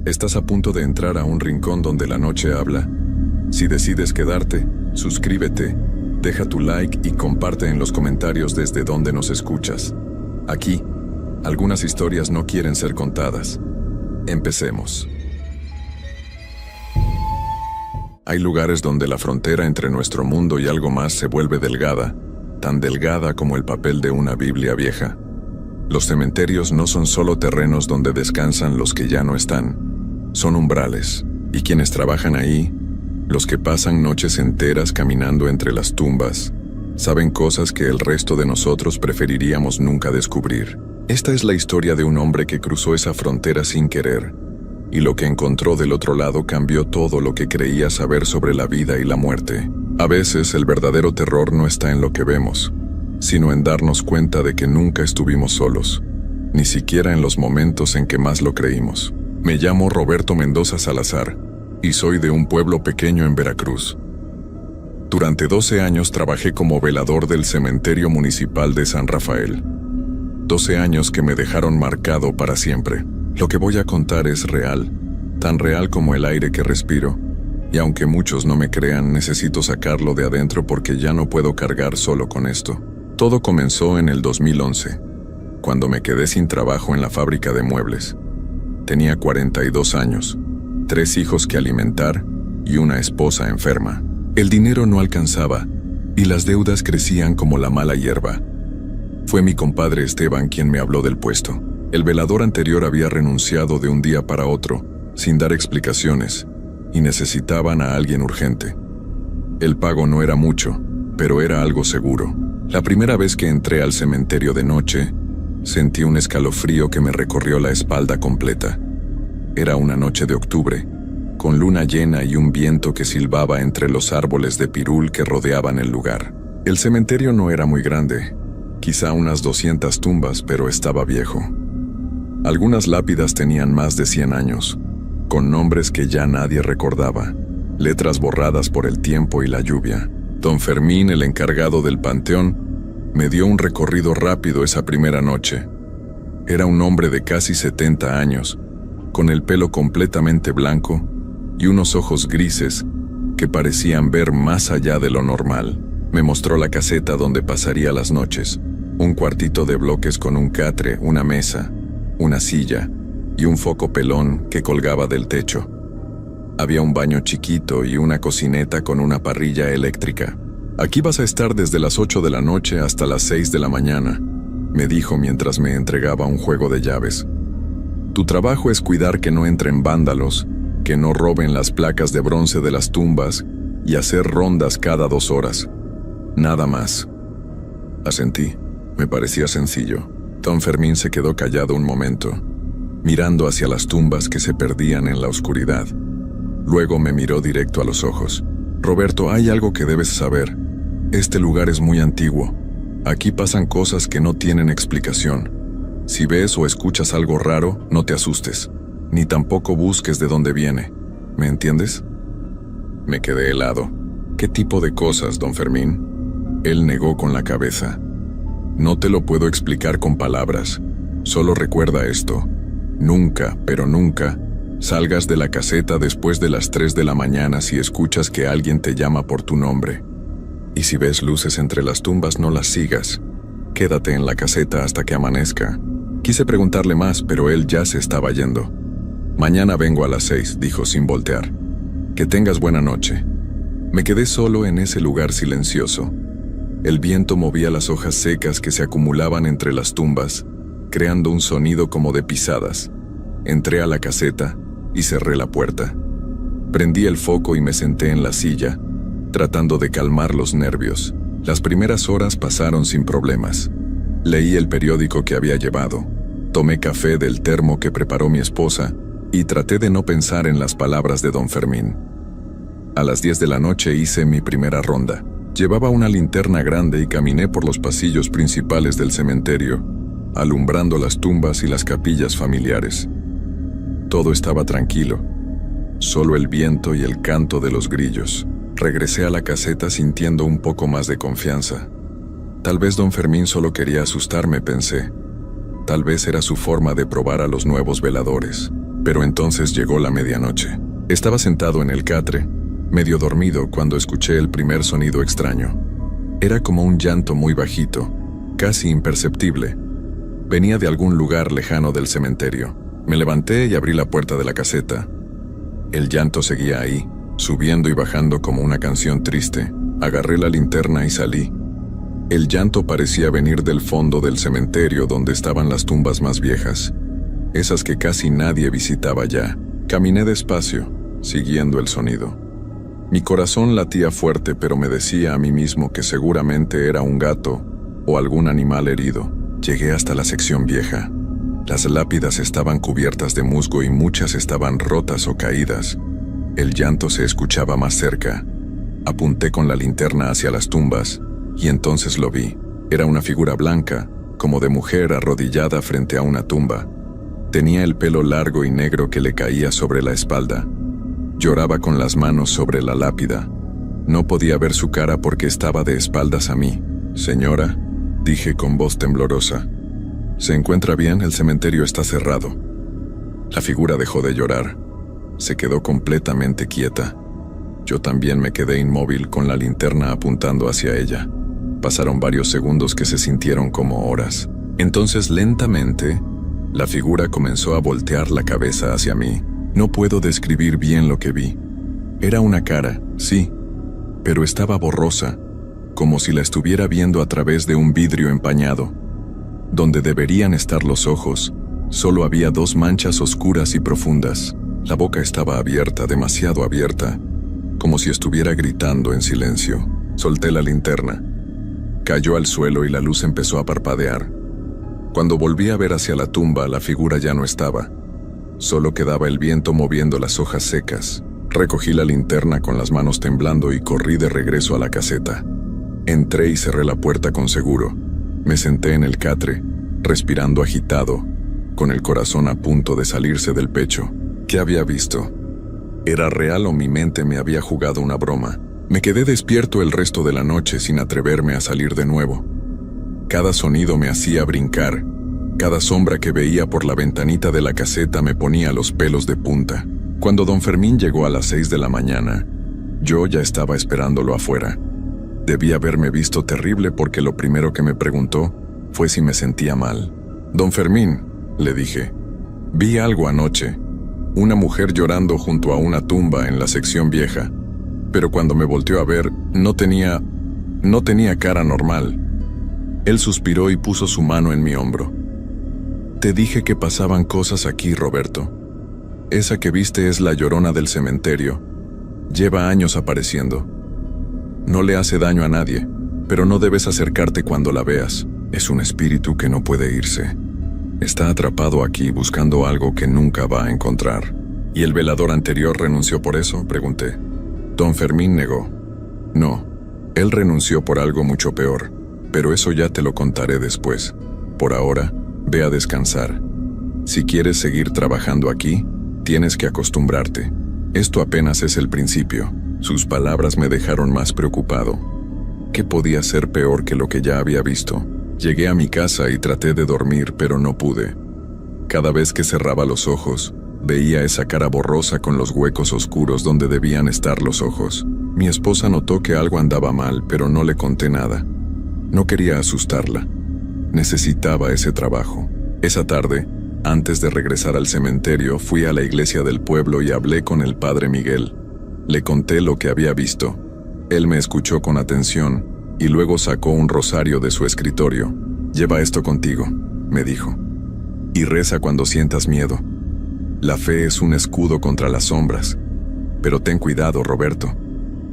Estás a punto de entrar a un rincón donde la noche habla. Si decides quedarte, suscríbete, deja tu like y comparte en los comentarios desde donde nos escuchas. Aquí, algunas historias no quieren ser contadas. Empecemos. Hay lugares donde la frontera entre nuestro mundo y algo más se vuelve delgada, tan delgada como el papel de una Biblia vieja. Los cementerios no son solo terrenos donde descansan los que ya no están. Son umbrales, y quienes trabajan ahí, los que pasan noches enteras caminando entre las tumbas, saben cosas que el resto de nosotros preferiríamos nunca descubrir. Esta es la historia de un hombre que cruzó esa frontera sin querer, y lo que encontró del otro lado cambió todo lo que creía saber sobre la vida y la muerte. A veces el verdadero terror no está en lo que vemos, sino en darnos cuenta de que nunca estuvimos solos, ni siquiera en los momentos en que más lo creímos. Me llamo Roberto Mendoza Salazar, y soy de un pueblo pequeño en Veracruz. Durante 12 años trabajé como velador del cementerio municipal de San Rafael. 12 años que me dejaron marcado para siempre. Lo que voy a contar es real, tan real como el aire que respiro, y aunque muchos no me crean, necesito sacarlo de adentro porque ya no puedo cargar solo con esto. Todo comenzó en el 2011, cuando me quedé sin trabajo en la fábrica de muebles. Tenía 42 años, 3 hijos que alimentar y una esposa enferma. El dinero no alcanzaba y las deudas crecían como la mala hierba. Fue mi compadre Esteban quien me habló del puesto. El velador anterior había renunciado de un día para otro, sin dar explicaciones, y necesitaban a alguien urgente. El pago no era mucho, pero era algo seguro. La primera vez que entré al cementerio de noche, sentí un escalofrío que me recorrió la espalda completa. Era una noche de octubre, con luna llena y un viento que silbaba entre los árboles de pirul que rodeaban el lugar. El cementerio no era muy grande, quizá unas 200 tumbas, pero estaba viejo. Algunas lápidas tenían más de 100 años, con nombres que ya nadie recordaba, letras borradas por el tiempo y la lluvia. Don Fermín, el encargado del panteón, me dio un recorrido rápido esa primera noche. Era un hombre de casi 70 años, con el pelo completamente blanco y unos ojos grises que parecían ver más allá de lo normal. Me mostró la caseta donde pasaría las noches, un cuartito de bloques con un catre, una mesa, una silla y un foco pelón que colgaba del techo. Había un baño chiquito y una cocineta con una parrilla eléctrica. «Aquí vas a estar desde las 8 de la noche hasta las 6 de la mañana», me dijo mientras me entregaba un juego de llaves. «Tu trabajo es cuidar que no entren vándalos, que no roben las placas de bronce de las tumbas y hacer rondas cada 2 horas. Nada más». Asentí. Me parecía sencillo. Don Fermín se quedó callado un momento, mirando hacia las tumbas que se perdían en la oscuridad. Luego me miró directo a los ojos. «Roberto, hay algo que debes saber. Este lugar es muy antiguo. Aquí pasan cosas que no tienen explicación. Si ves o escuchas algo raro, no te asustes, ni tampoco busques de dónde viene. ¿Me entiendes?» Me quedé helado. «¿Qué tipo de cosas, don Fermín?» Él negó con la cabeza. «No te lo puedo explicar con palabras. Solo recuerda esto. Nunca, pero nunca, salgas de la caseta después de las 3 de la mañana si escuchas que alguien te llama por tu nombre. Y si ves luces entre las tumbas, no las sigas. Quédate en la caseta hasta que amanezca». Quise preguntarle más, pero él ya se estaba yendo. «Mañana vengo a las 6», dijo sin voltear. «Que tengas buena noche». Me quedé solo en ese lugar silencioso. El viento movía las hojas secas que se acumulaban entre las tumbas, creando un sonido como de pisadas. Entré a la caseta y cerré la puerta. Prendí el foco y me senté en la silla, tratando de calmar los nervios. Las primeras horas pasaron sin problemas. Leí el periódico que había llevado, tomé café del termo que preparó mi esposa y traté de no pensar en las palabras de don Fermín. A las 10 de la noche hice mi primera ronda. Llevaba una linterna grande y caminé por los pasillos principales del cementerio, alumbrando las tumbas y las capillas familiares. Todo estaba tranquilo, solo el viento y el canto de los grillos. Regresé a la caseta sintiendo un poco más de confianza. Tal vez don Fermín solo quería asustarme, pensé. Tal vez era su forma de probar a los nuevos veladores. Pero entonces llegó la medianoche. Estaba sentado en el catre, medio dormido, cuando escuché el primer sonido extraño. Era como un llanto muy bajito, casi imperceptible. Venía de algún lugar lejano del cementerio. Me levanté y abrí la puerta de la caseta. El llanto seguía ahí, subiendo y bajando como una canción triste. Agarré la linterna y salí. El llanto parecía venir del fondo del cementerio, donde estaban las tumbas más viejas, esas que casi nadie visitaba ya. Caminé despacio, siguiendo el sonido. Mi corazón latía fuerte, pero me decía a mí mismo que seguramente era un gato o algún animal herido. Llegué hasta la sección vieja. Las lápidas estaban cubiertas de musgo y muchas estaban rotas o caídas. El llanto se escuchaba más cerca. Apunté con la linterna hacia las tumbas, y entonces lo vi. Era una figura blanca, como de mujer arrodillada frente a una tumba. Tenía el pelo largo y negro que le caía sobre la espalda. Lloraba con las manos sobre la lápida. No podía ver su cara porque estaba de espaldas a mí. «Señora», dije con voz temblorosa. «¿Se encuentra bien? El cementerio está cerrado». La figura dejó de llorar. Se quedó completamente quieta. Yo también me quedé inmóvil con la linterna apuntando hacia ella. Pasaron varios segundos que se sintieron como horas. Entonces, lentamente, la figura comenzó a voltear la cabeza hacia mí. No puedo describir bien lo que vi. Era una cara, sí, pero estaba borrosa, como si la estuviera viendo a través de un vidrio empañado. Donde deberían estar los ojos, solo había dos manchas oscuras y profundas. La boca estaba abierta, demasiado abierta, como si estuviera gritando en silencio. Solté la linterna. Cayó al suelo y la luz empezó a parpadear. Cuando volví a ver hacia la tumba, la figura ya no estaba. Solo quedaba el viento moviendo las hojas secas. Recogí la linterna con las manos temblando y corrí de regreso a la caseta. Entré y cerré la puerta con seguro. Me senté en el catre, respirando agitado, con el corazón a punto de salirse del pecho. ¿Qué había visto? ¿Era real o mi mente me había jugado una broma? Me quedé despierto el resto de la noche sin atreverme a salir de nuevo. Cada sonido me hacía brincar. Cada sombra que veía por la ventanita de la caseta me ponía los pelos de punta. Cuando don Fermín llegó a las 6 de la mañana, yo ya estaba esperándolo afuera. Debía haberme visto terrible porque lo primero que me preguntó fue si me sentía mal. «Don Fermín», le dije, «vi algo anoche. Una mujer llorando junto a una tumba en la sección vieja. Pero cuando me volteó a ver, no tenía cara normal». Él suspiró y puso su mano en mi hombro. «Te dije que pasaban cosas aquí, Roberto. Esa que viste es la llorona del cementerio. Lleva años apareciendo. No le hace daño a nadie, pero no debes acercarte cuando la veas. Es un espíritu que no puede irse. Está atrapado aquí buscando algo que nunca va a encontrar». «¿Y el velador anterior renunció por eso?», pregunté. Don Fermín negó. «No, él renunció por algo mucho peor, pero eso ya te lo contaré después. Por ahora, ve a descansar. Si quieres seguir trabajando aquí, tienes que acostumbrarte. Esto apenas es el principio». Sus palabras me dejaron más preocupado. ¿Qué podía ser peor que lo que ya había visto? Llegué a mi casa y traté de dormir, pero no pude. Cada vez que cerraba los ojos, veía esa cara borrosa con los huecos oscuros donde debían estar los ojos. Mi esposa notó que algo andaba mal, pero no le conté nada. No quería asustarla. Necesitaba ese trabajo. Esa tarde, antes de regresar al cementerio, fui a la iglesia del pueblo y hablé con el padre Miguel. Le conté lo que había visto. Él me escuchó con atención y luego sacó un rosario de su escritorio. «Lleva esto contigo», me dijo, «y reza cuando sientas miedo. La fe es un escudo contra las sombras. Pero ten cuidado, Roberto.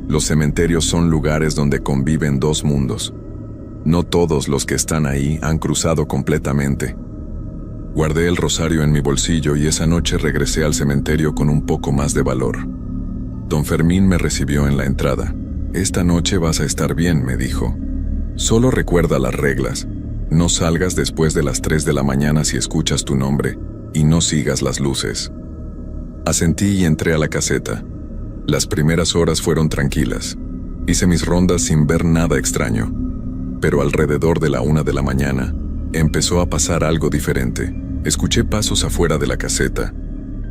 Los cementerios son lugares donde conviven dos mundos. No todos los que están ahí han cruzado completamente». Guardé el rosario en mi bolsillo y esa noche regresé al cementerio con un poco más de valor. Don Fermín me recibió en la entrada. «Esta noche vas a estar bien», me dijo. «Solo recuerda las reglas. No salgas después de las 3 de la mañana si escuchas tu nombre, y no sigas las luces». Asentí y entré a la caseta. Las primeras horas fueron tranquilas. Hice mis rondas sin ver nada extraño. Pero alrededor de la 1 de la mañana, empezó a pasar algo diferente. Escuché pasos afuera de la caseta.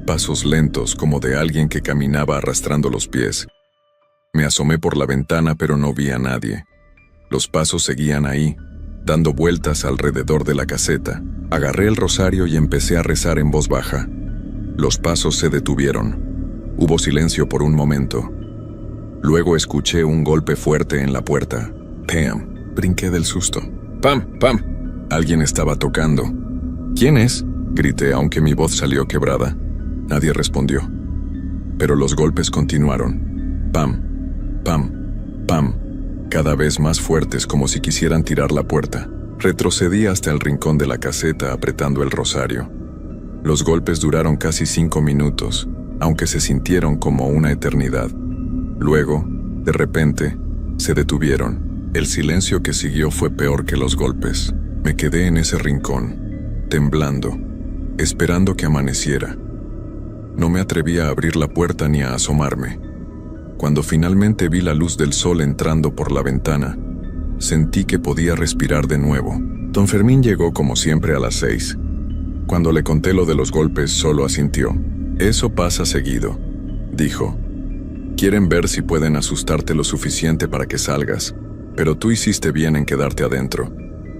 pasos lentos como de alguien que caminaba arrastrando los pies. Me asomé por la ventana pero no vi a nadie. Los pasos seguían ahí, dando vueltas alrededor de la caseta. Agarré el rosario y empecé a rezar en voz baja. Los pasos se detuvieron. Hubo silencio por un momento. Luego escuché un golpe fuerte en la puerta. ¡Pam! Brinqué del susto. ¡Pam! ¡Pam! Alguien estaba tocando. ¿Quién es?, grité, aunque mi voz salió quebrada. Nadie respondió. Pero los golpes continuaron. ¡Pam! ¡Pam! ¡Pam! Cada vez más fuertes, como si quisieran tirar la puerta. Retrocedí hasta el rincón de la caseta apretando el rosario. Los golpes duraron casi 5 minutos, aunque se sintieron como una eternidad. Luego, de repente, se detuvieron. El silencio que siguió fue peor que los golpes. Me quedé en ese rincón, temblando, esperando que amaneciera. No me atrevía a abrir la puerta ni a asomarme. Cuando finalmente vi la luz del sol entrando por la ventana, sentí que podía respirar de nuevo. Don Fermín llegó como siempre a las 6. Cuando le conté lo de los golpes, solo asintió. «Eso pasa seguido», dijo. «Quieren ver si pueden asustarte lo suficiente para que salgas, pero tú hiciste bien en quedarte adentro.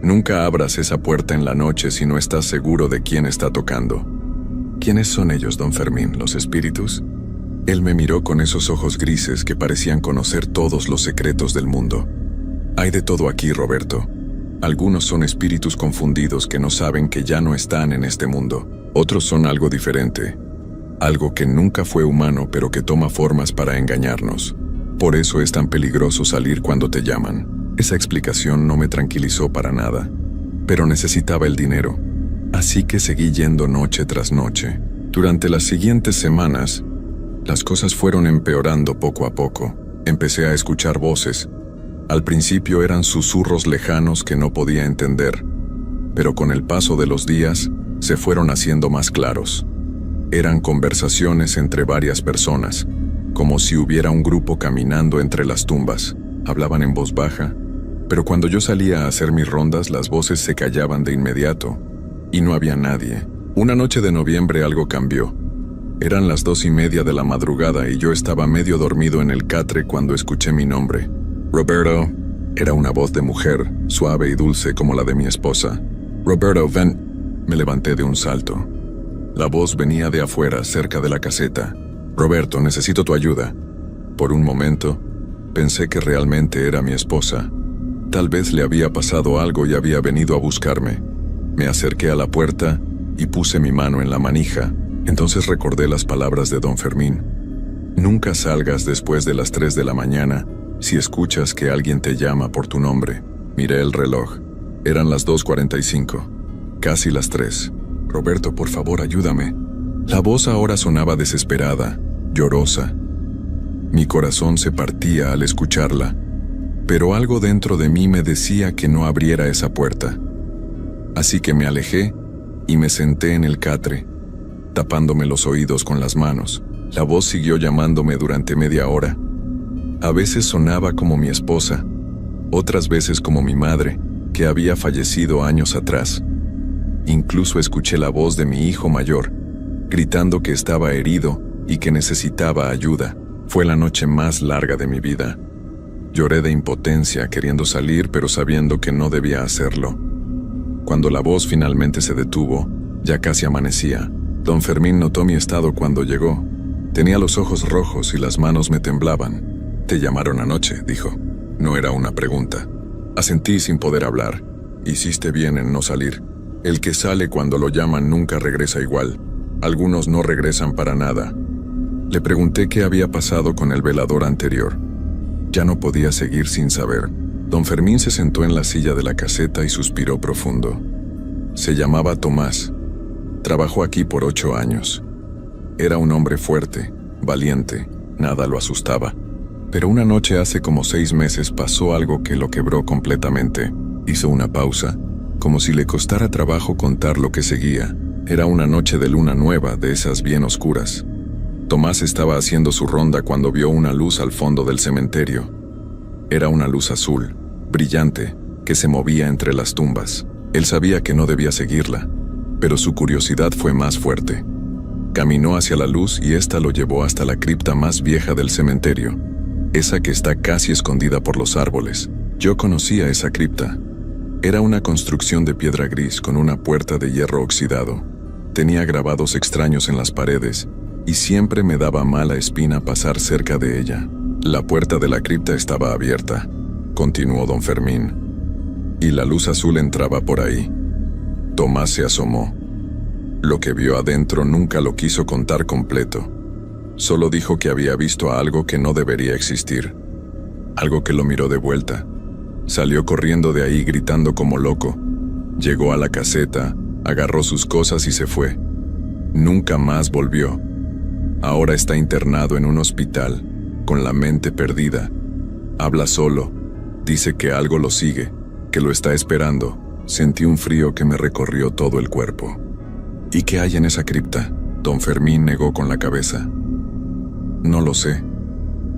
Nunca abras esa puerta en la noche si no estás seguro de quién está tocando». «¿Quiénes son ellos, don Fermín? ¿Los espíritus?» Él me miró con esos ojos grises que parecían conocer todos los secretos del mundo. «Hay de todo aquí, Roberto. Algunos son espíritus confundidos que no saben que ya no están en este mundo. Otros son algo diferente. Algo que nunca fue humano pero que toma formas para engañarnos. Por eso es tan peligroso salir cuando te llaman». Esa explicación no me tranquilizó para nada, pero necesitaba el dinero. Así que seguí yendo noche tras noche. Durante las siguientes semanas, las cosas fueron empeorando poco a poco. Empecé a escuchar voces. Al principio eran susurros lejanos que no podía entender, pero con el paso de los días se fueron haciendo más claros. Eran conversaciones entre varias personas, como si hubiera un grupo caminando entre las tumbas. Hablaban en voz baja, pero cuando yo salía a hacer mis rondas las voces se callaban de inmediato, y no había nadie. Una noche de noviembre algo cambió. Eran las 2:30 de la madrugada y yo estaba medio dormido en el catre cuando escuché mi nombre. «Roberto». Era una voz de mujer, suave y dulce como la de mi esposa. «Roberto, ven». Me levanté de un salto. La voz venía de afuera, cerca de la caseta. «Roberto, necesito tu ayuda». Por un momento, pensé que realmente era mi esposa. Tal vez le había pasado algo y había venido a buscarme. Me acerqué a la puerta y puse mi mano en la manija. Entonces recordé las palabras de don Fermín. «Nunca salgas después de las 3 de la mañana si escuchas que alguien te llama por tu nombre». Miré el reloj. Eran las 2:45. Casi las 3. «Roberto, por favor, ayúdame». La voz ahora sonaba desesperada, llorosa. Mi corazón se partía al escucharla, pero algo dentro de mí me decía que no abriera esa puerta. Así que me alejé y me senté en el catre, tapándome los oídos con las manos. La voz siguió llamándome durante media hora. A veces sonaba como mi esposa, otras veces como mi madre, que había fallecido años atrás. Incluso escuché la voz de mi hijo mayor, gritando que estaba herido y que necesitaba ayuda. Fue la noche más larga de mi vida. Lloré de impotencia, queriendo salir, pero sabiendo que no debía hacerlo. Cuando la voz finalmente se detuvo, ya casi amanecía. Don Fermín notó mi estado cuando llegó. Tenía los ojos rojos y las manos me temblaban. «Te llamaron anoche», dijo. No era una pregunta. Asentí sin poder hablar. «Hiciste bien en no salir. El que sale cuando lo llaman nunca regresa igual. Algunos no regresan para nada». Le pregunté qué había pasado con el velador anterior. Ya no podía seguir sin saber. Don Fermín se sentó en la silla de la caseta y suspiró profundo. Se llamaba Tomás. Trabajó aquí por 8 años. Era un hombre fuerte, valiente, nada lo asustaba. Pero una noche hace como 6 meses pasó algo que lo quebró completamente. Hizo una pausa, como si le costara trabajo contar lo que seguía. Era una noche de luna nueva, de esas bien oscuras. Tomás estaba haciendo su ronda cuando vio una luz al fondo del cementerio. Era una luz azul, brillante, que se movía entre las tumbas. Él sabía que no debía seguirla, pero su curiosidad fue más fuerte. Caminó hacia la luz y ésta lo llevó hasta la cripta más vieja del cementerio, esa que está casi escondida por los árboles. Yo conocía esa cripta. Era una construcción de piedra gris con una puerta de hierro oxidado. Tenía grabados extraños en las paredes y siempre me daba mala espina pasar cerca de ella. La puerta de la cripta estaba abierta, continuó don Fermín, y la luz azul entraba por ahí. Tomás se asomó. Lo que vio adentro nunca lo quiso contar completo. Solo dijo que había visto algo que no debería existir. Algo que lo miró de vuelta. Salió corriendo de ahí gritando como loco. Llegó a la caseta, agarró sus cosas y se fue. Nunca más volvió. Ahora está internado en un hospital, con la mente perdida. Habla solo. Dice que algo lo sigue, que lo está esperando. Sentí un frío que me recorrió todo el cuerpo. ¿Y qué hay en esa cripta? Don Fermín negó con la cabeza. No lo sé.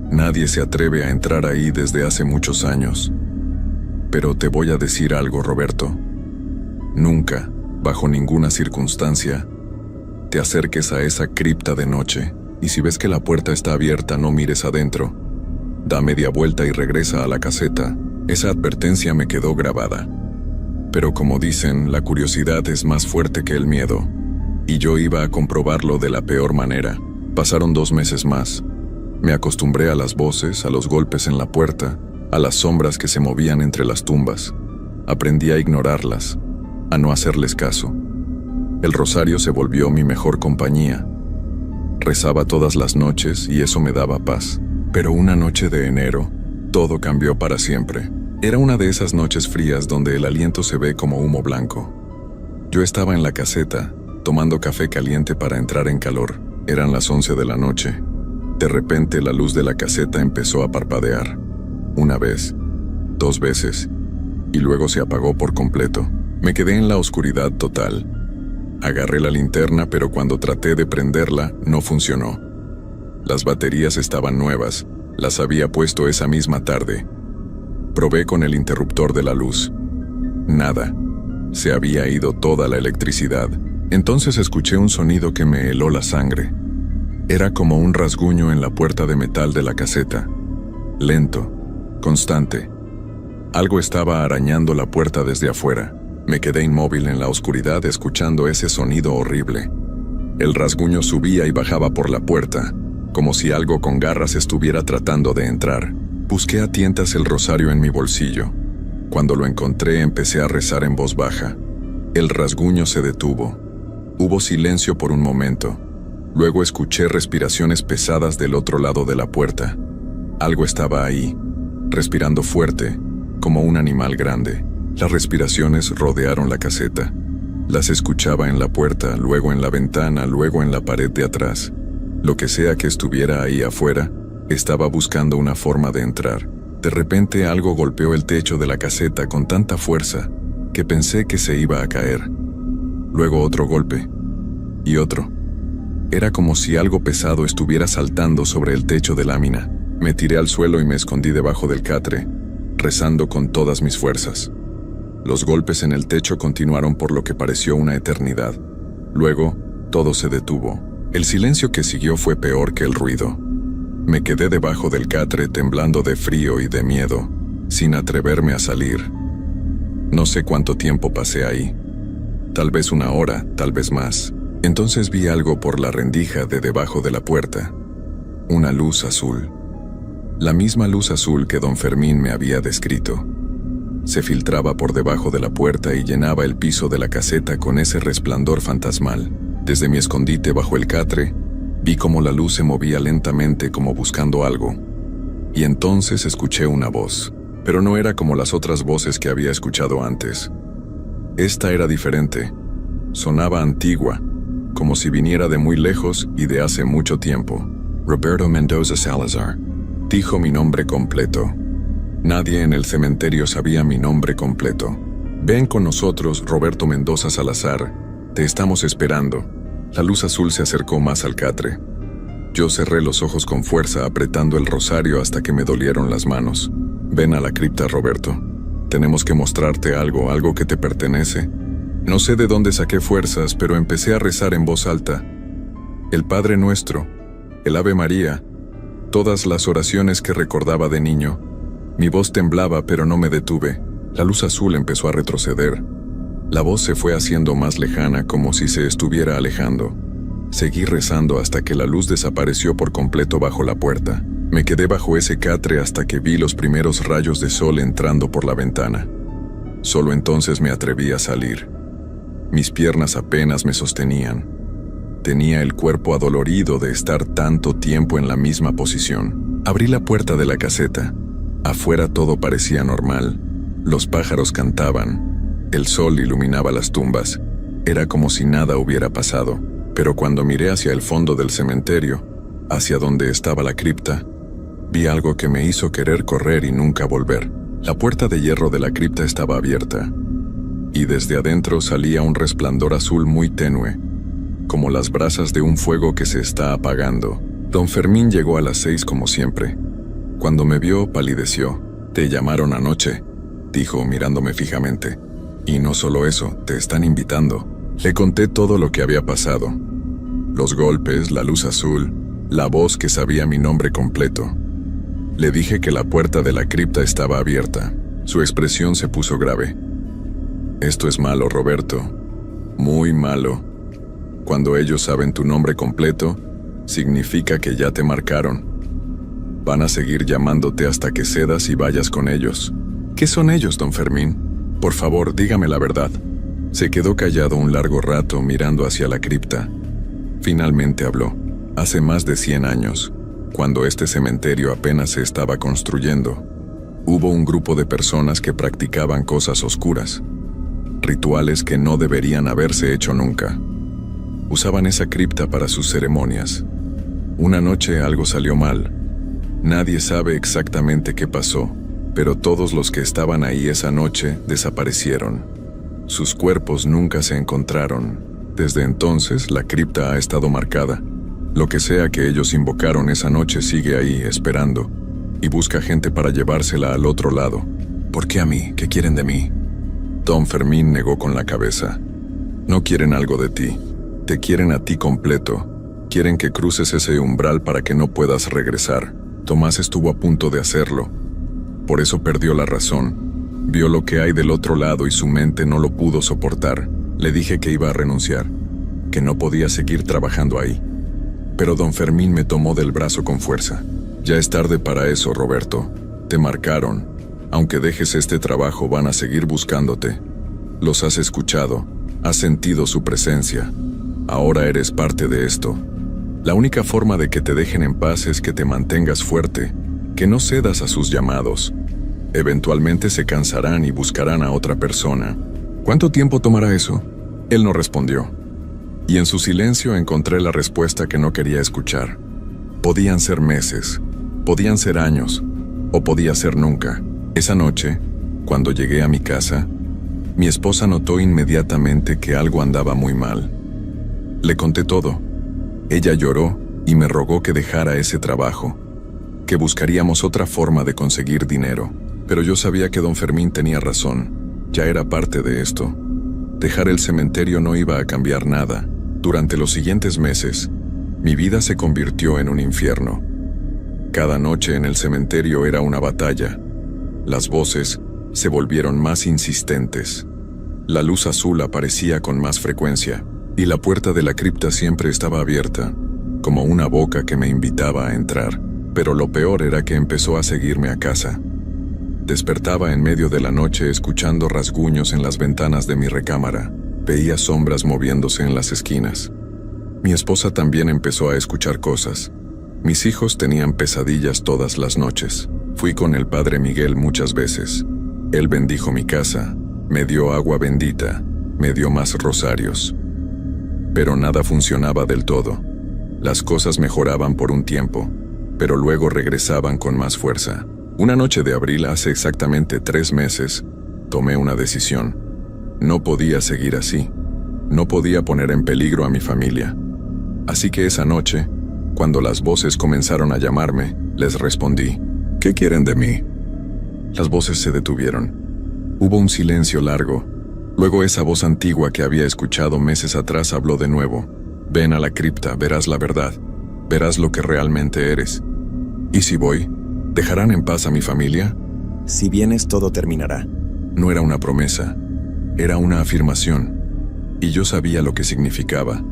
Nadie se atreve a entrar ahí desde hace muchos años. Pero te voy a decir algo, Roberto. Nunca, bajo ninguna circunstancia, te acerques a esa cripta de noche, y si ves que la puerta está abierta, no mires adentro. Da media vuelta y regresa a la caseta. Esa advertencia me quedó grabada. Pero como dicen, la curiosidad es más fuerte que el miedo. Y yo iba a comprobarlo de la peor manera. Pasaron 2 meses más. Me acostumbré a las voces, a los golpes en la puerta, a las sombras que se movían entre las tumbas. Aprendí a ignorarlas, a no hacerles caso. El rosario se volvió mi mejor compañía. Rezaba todas las noches y eso me daba paz. Pero una noche de enero, todo cambió para siempre. Era una de esas noches frías donde el aliento se ve como humo blanco. Yo estaba en la caseta, tomando café caliente para entrar en calor. Eran las 11 de la noche. De repente la luz de la caseta empezó a parpadear. 1 vez, 2 veces, y luego se apagó por completo. Me quedé en la oscuridad total. Agarré la linterna, pero cuando traté de prenderla, no funcionó. Las baterías estaban nuevas, las había puesto esa misma tarde. Probé con el interruptor de la luz. Nada. Se había ido toda la electricidad. Entonces escuché un sonido que me heló la sangre. Era como un rasguño en la puerta de metal de la caseta. Lento, constante. Algo estaba arañando la puerta desde afuera. Me quedé inmóvil en la oscuridad escuchando ese sonido horrible. El rasguño subía y bajaba por la puerta, como si algo con garras estuviera tratando de entrar. Busqué a tientas el rosario en mi bolsillo. Cuando lo encontré, empecé a rezar en voz baja. El rasguño se detuvo. Hubo silencio por un momento. Luego escuché respiraciones pesadas del otro lado de la puerta. Algo estaba ahí, respirando fuerte, como un animal grande. Las respiraciones rodearon la caseta. Las escuchaba en la puerta, luego en la ventana, luego en la pared de atrás. Lo que sea que estuviera ahí afuera, estaba buscando una forma de entrar. De repente algo golpeó el techo de la caseta con tanta fuerza que pensé que se iba a caer. Luego otro golpe. Y otro. Era como si algo pesado estuviera saltando sobre el techo de lámina. Me tiré al suelo y me escondí debajo del catre, rezando con todas mis fuerzas. Los golpes en el techo continuaron por lo que pareció una eternidad. Luego, todo se detuvo. El silencio que siguió fue peor que el ruido. Me quedé debajo del catre temblando de frío y de miedo, sin atreverme a salir. No sé cuánto tiempo pasé ahí. Tal vez 1 hora, tal vez más. Entonces vi algo por la rendija de debajo de la puerta. Una luz azul. La misma luz azul que don Fermín me había descrito. Se filtraba por debajo de la puerta y llenaba el piso de la caseta con ese resplandor fantasmal. Desde mi escondite bajo el catre, vi cómo la luz se movía lentamente como buscando algo. Y entonces escuché una voz, pero no era como las otras voces que había escuchado antes. Esta era diferente. Sonaba antigua, como si viniera de muy lejos y de hace mucho tiempo. Roberto Mendoza Salazar. Dijo mi nombre completo. Nadie en el cementerio sabía mi nombre completo. Ven con nosotros, Roberto Mendoza Salazar. Te estamos esperando. La luz azul se acercó más al catre. Yo cerré los ojos con fuerza, apretando el rosario hasta que me dolieron las manos. Ven a la cripta, Roberto. Tenemos que mostrarte algo, algo que te pertenece. No sé de dónde saqué fuerzas, pero empecé a rezar en voz alta. El Padre Nuestro, el Ave María, todas las oraciones que recordaba de niño. Mi voz temblaba, pero no me detuve. La luz azul empezó a retroceder. La voz se fue haciendo más lejana, como si se estuviera alejando. Seguí rezando hasta que la luz desapareció por completo bajo la puerta. Me quedé bajo ese catre hasta que vi los primeros rayos de sol entrando por la ventana. Solo entonces me atreví a salir. Mis piernas apenas me sostenían. Tenía el cuerpo adolorido de estar tanto tiempo en la misma posición. Abrí la puerta de la caseta. Afuera todo parecía normal. Los pájaros cantaban. El sol iluminaba las tumbas. Era como si nada hubiera pasado. Pero cuando miré hacia el fondo del cementerio, hacia donde estaba la cripta, vi algo que me hizo querer correr y nunca volver. La puerta de hierro de la cripta estaba abierta, y desde adentro salía un resplandor azul muy tenue, como las brasas de un fuego que se está apagando. Don Fermín llegó a las 6 como siempre. Cuando me vio, palideció. «Te llamaron anoche», dijo mirándome fijamente. «Y no solo eso, te están invitando». Le conté todo lo que había pasado. Los golpes, la luz azul, la voz que sabía mi nombre completo. Le dije que la puerta de la cripta estaba abierta. Su expresión se puso grave. «Esto es malo, Roberto. Muy malo. Cuando ellos saben tu nombre completo, significa que ya te marcaron. Van a seguir llamándote hasta que cedas y vayas con ellos». «¿Qué son ellos, don Fermín? Por favor, dígame la verdad». Se quedó callado un largo rato mirando hacia la cripta. Finalmente habló. Hace más de 100 años, cuando este cementerio apenas se estaba construyendo, hubo un grupo de personas que practicaban cosas oscuras, rituales que no deberían haberse hecho nunca. Usaban esa cripta para sus ceremonias. Una noche algo salió mal. Nadie sabe exactamente qué pasó, pero todos los que estaban ahí esa noche desaparecieron. Sus cuerpos nunca se encontraron. Desde entonces, la cripta ha estado marcada. Lo que sea que ellos invocaron esa noche sigue ahí, esperando, y busca gente para llevársela al otro lado. ¿Por qué a mí? ¿Qué quieren de mí? Don Fermín negó con la cabeza. No quieren algo de ti. Te quieren a ti completo. Quieren que cruces ese umbral para que no puedas regresar. Tomás estuvo a punto de hacerlo. Por eso perdió la razón. Vio lo que hay del otro lado y su mente no lo pudo soportar. Le dije que iba a renunciar, que no podía seguir trabajando ahí. Pero don Fermín me tomó del brazo con fuerza. «Ya es tarde para eso, Roberto. Te marcaron. Aunque dejes este trabajo, van a seguir buscándote. Los has escuchado, has sentido su presencia. Ahora eres parte de esto. La única forma de que te dejen en paz es que te mantengas fuerte, que no cedas a sus llamados. Eventualmente se cansarán y buscarán a otra persona». «¿Cuánto tiempo tomará eso?». Él no respondió. Y en su silencio encontré la respuesta que no quería escuchar. Podían ser meses, podían ser años, o podía ser nunca. Esa noche, cuando llegué a mi casa, mi esposa notó inmediatamente que algo andaba muy mal. Le conté todo. Ella lloró y me rogó que dejara ese trabajo, que buscaríamos otra forma de conseguir dinero. Pero yo sabía que don Fermín tenía razón. Ya era parte de esto. Dejar el cementerio no iba a cambiar nada. Durante los siguientes meses, mi vida se convirtió en un infierno. Cada noche en el cementerio era una batalla. Las voces se volvieron más insistentes. La luz azul aparecía con más frecuencia, y la puerta de la cripta siempre estaba abierta, como una boca que me invitaba a entrar. Pero lo peor era que empezó a seguirme a casa. Despertaba en medio de la noche escuchando rasguños en las ventanas de mi recámara. Veía sombras moviéndose en las esquinas. Mi esposa también empezó a escuchar cosas. Mis hijos tenían pesadillas todas las noches. Fui con el padre Miguel muchas veces. Él bendijo mi casa, me dio agua bendita, me dio más rosarios. Pero nada funcionaba del todo. Las cosas mejoraban por un tiempo, pero luego regresaban con más fuerza. Una noche de abril, hace exactamente 3 meses, tomé una decisión. No podía seguir así. No podía poner en peligro a mi familia. Así que esa noche, cuando las voces comenzaron a llamarme, les respondí: «¿Qué quieren de mí?». Las voces se detuvieron. Hubo un silencio largo. Luego esa voz antigua que había escuchado meses atrás habló de nuevo. Ven a la cripta, verás la verdad, verás lo que realmente eres. ¿Y si voy? ¿Dejarán en paz a mi familia? Si vienes, todo terminará. No era una promesa, era una afirmación, y yo sabía lo que significaba,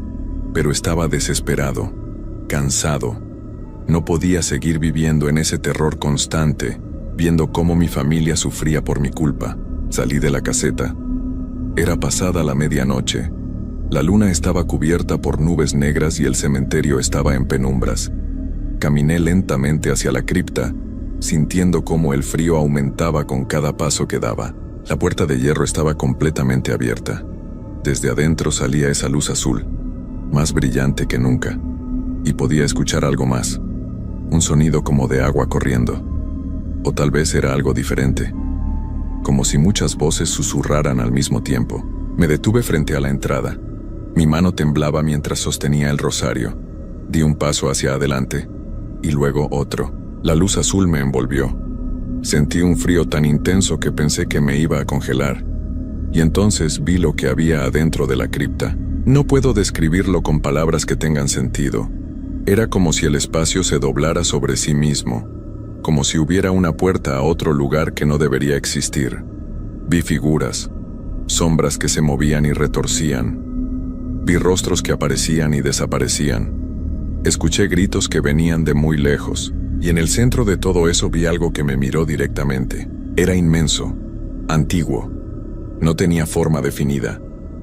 pero estaba desesperado, cansado. No podía seguir viviendo en ese terror constante, viendo cómo mi familia sufría por mi culpa. Salí de la caseta. Era pasada la medianoche. La luna estaba cubierta por nubes negras y el cementerio estaba en penumbras. Caminé lentamente hacia la cripta, sintiendo cómo el frío aumentaba con cada paso que daba. La puerta de hierro estaba completamente abierta. Desde adentro salía esa luz azul, más brillante que nunca, y podía escuchar algo más, un sonido como de agua corriendo. O tal vez era algo diferente, como si muchas voces susurraran al mismo tiempo. Me detuve frente a la entrada. Mi mano temblaba mientras sostenía el rosario. Di un paso hacia adelante, y luego otro. La luz azul me envolvió. Sentí un frío tan intenso que pensé que me iba a congelar. Y entonces vi lo que había adentro de la cripta. No puedo describirlo con palabras que tengan sentido. Era como si el espacio se doblara sobre sí mismo, como si hubiera una puerta a otro lugar que no debería existir. Vi figuras, sombras que se movían y retorcían. Vi rostros que aparecían y desaparecían. Escuché gritos que venían de muy lejos, y en el centro de todo eso vi algo que me miró directamente. Era inmenso, antiguo. No tenía forma definida,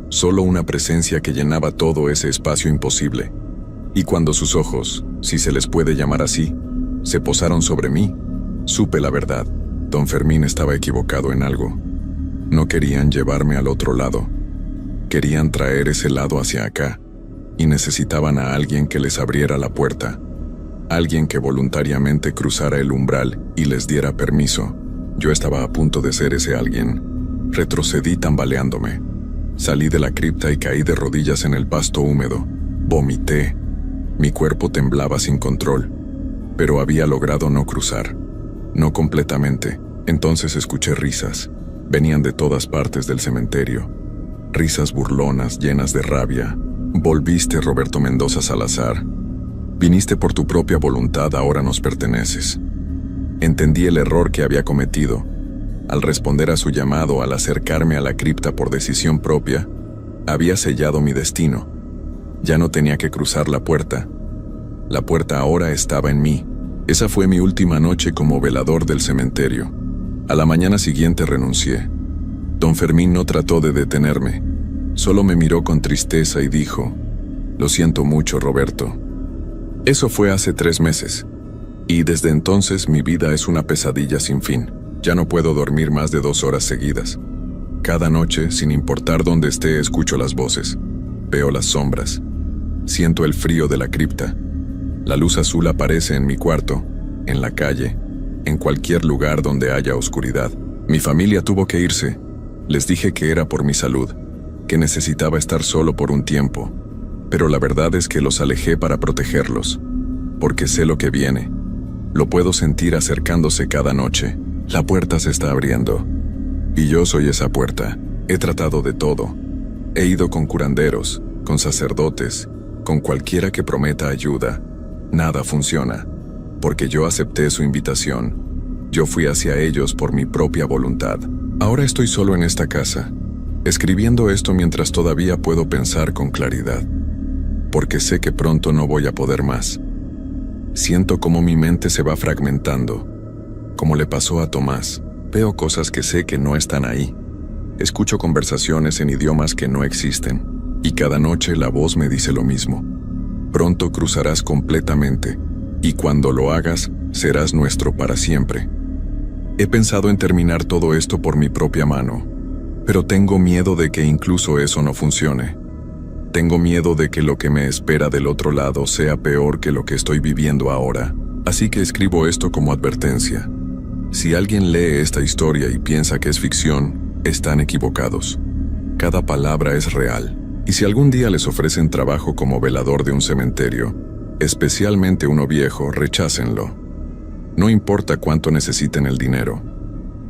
solo una presencia que llenaba todo ese espacio imposible. Y cuando sus ojos, si se les puede llamar así, se posaron sobre mí, supe la verdad. Don Fermín estaba equivocado en algo. No querían llevarme al otro lado. Querían traer ese lado hacia acá, y necesitaban a alguien que les abriera la puerta. Alguien que voluntariamente cruzara el umbral y les diera permiso. Yo estaba a punto de ser ese alguien. Retrocedí tambaleándome. Salí de la cripta y caí de rodillas en el pasto húmedo. Vomité. Mi cuerpo temblaba sin control, pero había logrado no cruzar. No completamente. Entonces escuché risas. Venían de todas partes del cementerio. Risas burlonas, llenas de rabia. Volviste, Roberto Mendoza Salazar. Viniste por tu propia voluntad, ahora nos perteneces. Entendí el error que había cometido. Al responder a su llamado, al acercarme a la cripta por decisión propia, había sellado mi destino. Ya no tenía que cruzar la puerta. La puerta ahora estaba en mí. Esa fue mi última noche como velador del cementerio. A la mañana siguiente renuncié. Don Fermín no trató de detenerme. Solo me miró con tristeza y dijo: «Lo siento mucho, Roberto». Eso fue hace 3 meses. Y desde entonces mi vida es una pesadilla sin fin. Ya no puedo dormir más de 2 horas seguidas. Cada noche, sin importar dónde esté, escucho las voces. Veo las sombras. Siento el frío de la cripta. La luz azul aparece en mi cuarto, en la calle, en cualquier lugar donde haya oscuridad. Mi familia tuvo que irse. Les dije que era por mi salud, que necesitaba estar solo por un tiempo. Pero la verdad es que los alejé para protegerlos, porque sé lo que viene. Lo puedo sentir acercándose cada noche. La puerta se está abriendo. Y yo soy esa puerta. He tratado de todo. He ido con curanderos, con sacerdotes, con cualquiera que prometa ayuda. Nada funciona, porque yo acepté su invitación. Yo fui hacia ellos por mi propia voluntad. Ahora estoy solo en esta casa, escribiendo esto mientras todavía puedo pensar con claridad, porque sé que pronto no voy a poder más. Siento cómo mi mente se va fragmentando, como le pasó a Tomás. Veo cosas que sé que no están ahí. Escucho conversaciones en idiomas que no existen, y cada noche la voz me dice lo mismo. Pronto cruzarás completamente, y cuando lo hagas, serás nuestro para siempre. He pensado en terminar todo esto por mi propia mano, pero tengo miedo de que incluso eso no funcione. Tengo miedo de que lo que me espera del otro lado sea peor que lo que estoy viviendo ahora. Así que escribo esto como advertencia. Si alguien lee esta historia y piensa que es ficción, están equivocados. Cada palabra es real. Y si algún día les ofrecen trabajo como velador de un cementerio, especialmente uno viejo, rechácenlo. No importa cuánto necesiten el dinero.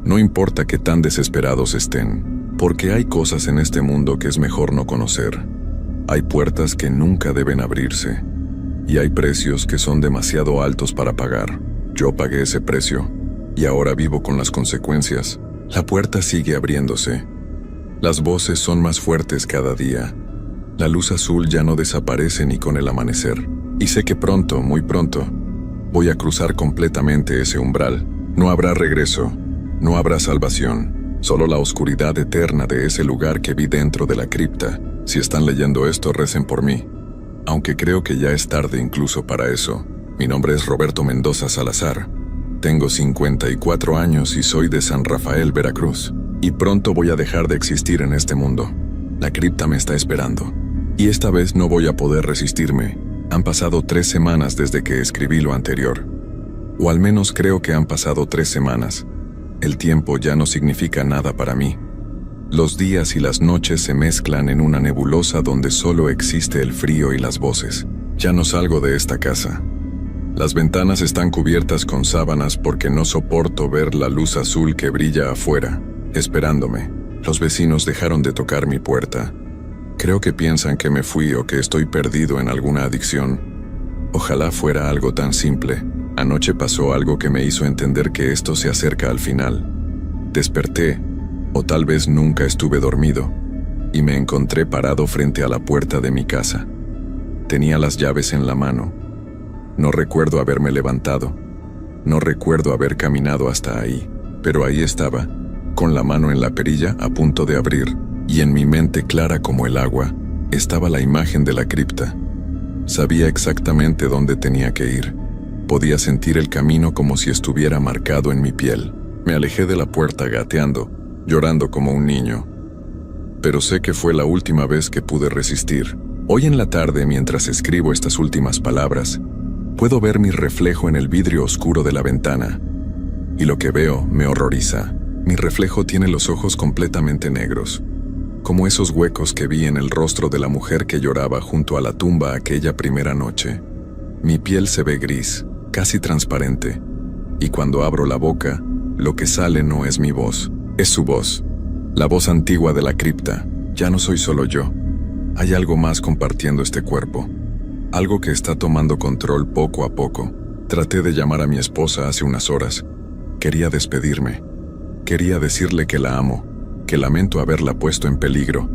No importa qué tan desesperados estén, porque hay cosas en este mundo que es mejor no conocer. Hay puertas que nunca deben abrirse, y hay precios que son demasiado altos para pagar. Yo pagué ese precio, y ahora vivo con las consecuencias. La puerta sigue abriéndose. Las voces son más fuertes cada día. La luz azul ya no desaparece ni con el amanecer. Y sé que pronto, muy pronto, voy a cruzar completamente ese umbral. No habrá regreso, no habrá salvación, solo la oscuridad eterna de ese lugar que vi dentro de la cripta. Si están leyendo esto, recen por mí. Aunque creo que ya es tarde incluso para eso. Mi nombre es Roberto Mendoza Salazar. Tengo 54 años y soy de San Rafael, Veracruz. Y pronto voy a dejar de existir en este mundo. La cripta me está esperando. Y esta vez no voy a poder resistirme. Han pasado 3 semanas desde que escribí lo anterior. O al menos creo que han pasado 3 semanas. El tiempo ya no significa nada para mí. Los días y las noches se mezclan en una nebulosa donde solo existe el frío y las voces. Ya no salgo de esta casa. Las ventanas están cubiertas con sábanas porque no soporto ver la luz azul que brilla afuera, esperándome. Los vecinos dejaron de tocar mi puerta. Creo que piensan que me fui o que estoy perdido en alguna adicción. Ojalá fuera algo tan simple. Anoche pasó algo que me hizo entender que esto se acerca al final. Desperté, o tal vez nunca estuve dormido, y me encontré parado frente a la puerta de mi casa. Tenía las llaves en la mano. No recuerdo haberme levantado. No recuerdo haber caminado hasta ahí, pero ahí estaba, con la mano en la perilla a punto de abrir, y en mi mente clara como el agua, estaba la imagen de la cripta. Sabía exactamente dónde tenía que ir. Podía sentir el camino como si estuviera marcado en mi piel. Me alejé de la puerta gateando, llorando como un niño. Pero sé que fue la última vez que pude resistir. Hoy en la tarde, mientras escribo estas últimas palabras, puedo ver mi reflejo en el vidrio oscuro de la ventana. Y lo que veo me horroriza. Mi reflejo tiene los ojos completamente negros, como esos huecos que vi en el rostro de la mujer que lloraba junto a la tumba aquella primera noche. Mi piel se ve gris, casi transparente, y cuando abro la boca, lo que sale no es mi voz, es su voz. La voz antigua de la cripta. Ya no soy solo yo. Hay algo más compartiendo este cuerpo. Algo que está tomando control poco a poco. Traté de llamar a mi esposa hace unas horas. Quería despedirme. Quería decirle que la amo, que lamento haberla puesto en peligro.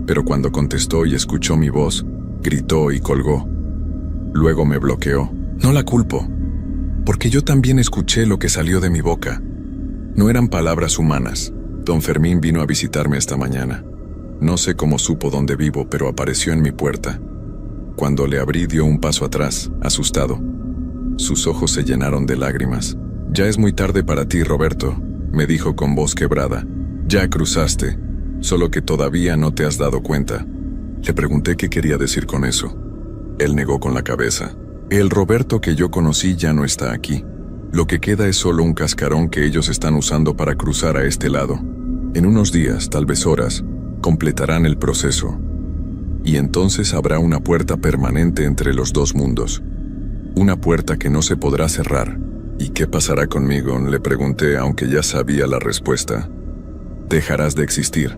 Pero cuando contestó y escuchó mi voz, gritó y colgó. Luego me bloqueó. No la culpo, porque yo también escuché lo que salió de mi boca. No eran palabras humanas. Don Fermín vino a visitarme esta mañana. No sé cómo supo dónde vivo, pero apareció en mi puerta. Cuando le abrí, dio un paso atrás, asustado. Sus ojos se llenaron de lágrimas. «Ya es muy tarde para ti, Roberto», me dijo con voz quebrada. «Ya cruzaste, solo que todavía no te has dado cuenta». Le pregunté qué quería decir con eso. Él negó con la cabeza. «El Roberto que yo conocí ya no está aquí. Lo que queda es solo un cascarón que ellos están usando para cruzar a este lado. En unos días, tal vez horas, completarán el proceso. Y entonces habrá una puerta permanente entre los dos mundos. Una puerta que no se podrá cerrar». «¿Y qué pasará conmigo?», le pregunté, aunque ya sabía la respuesta. «Dejarás de existir.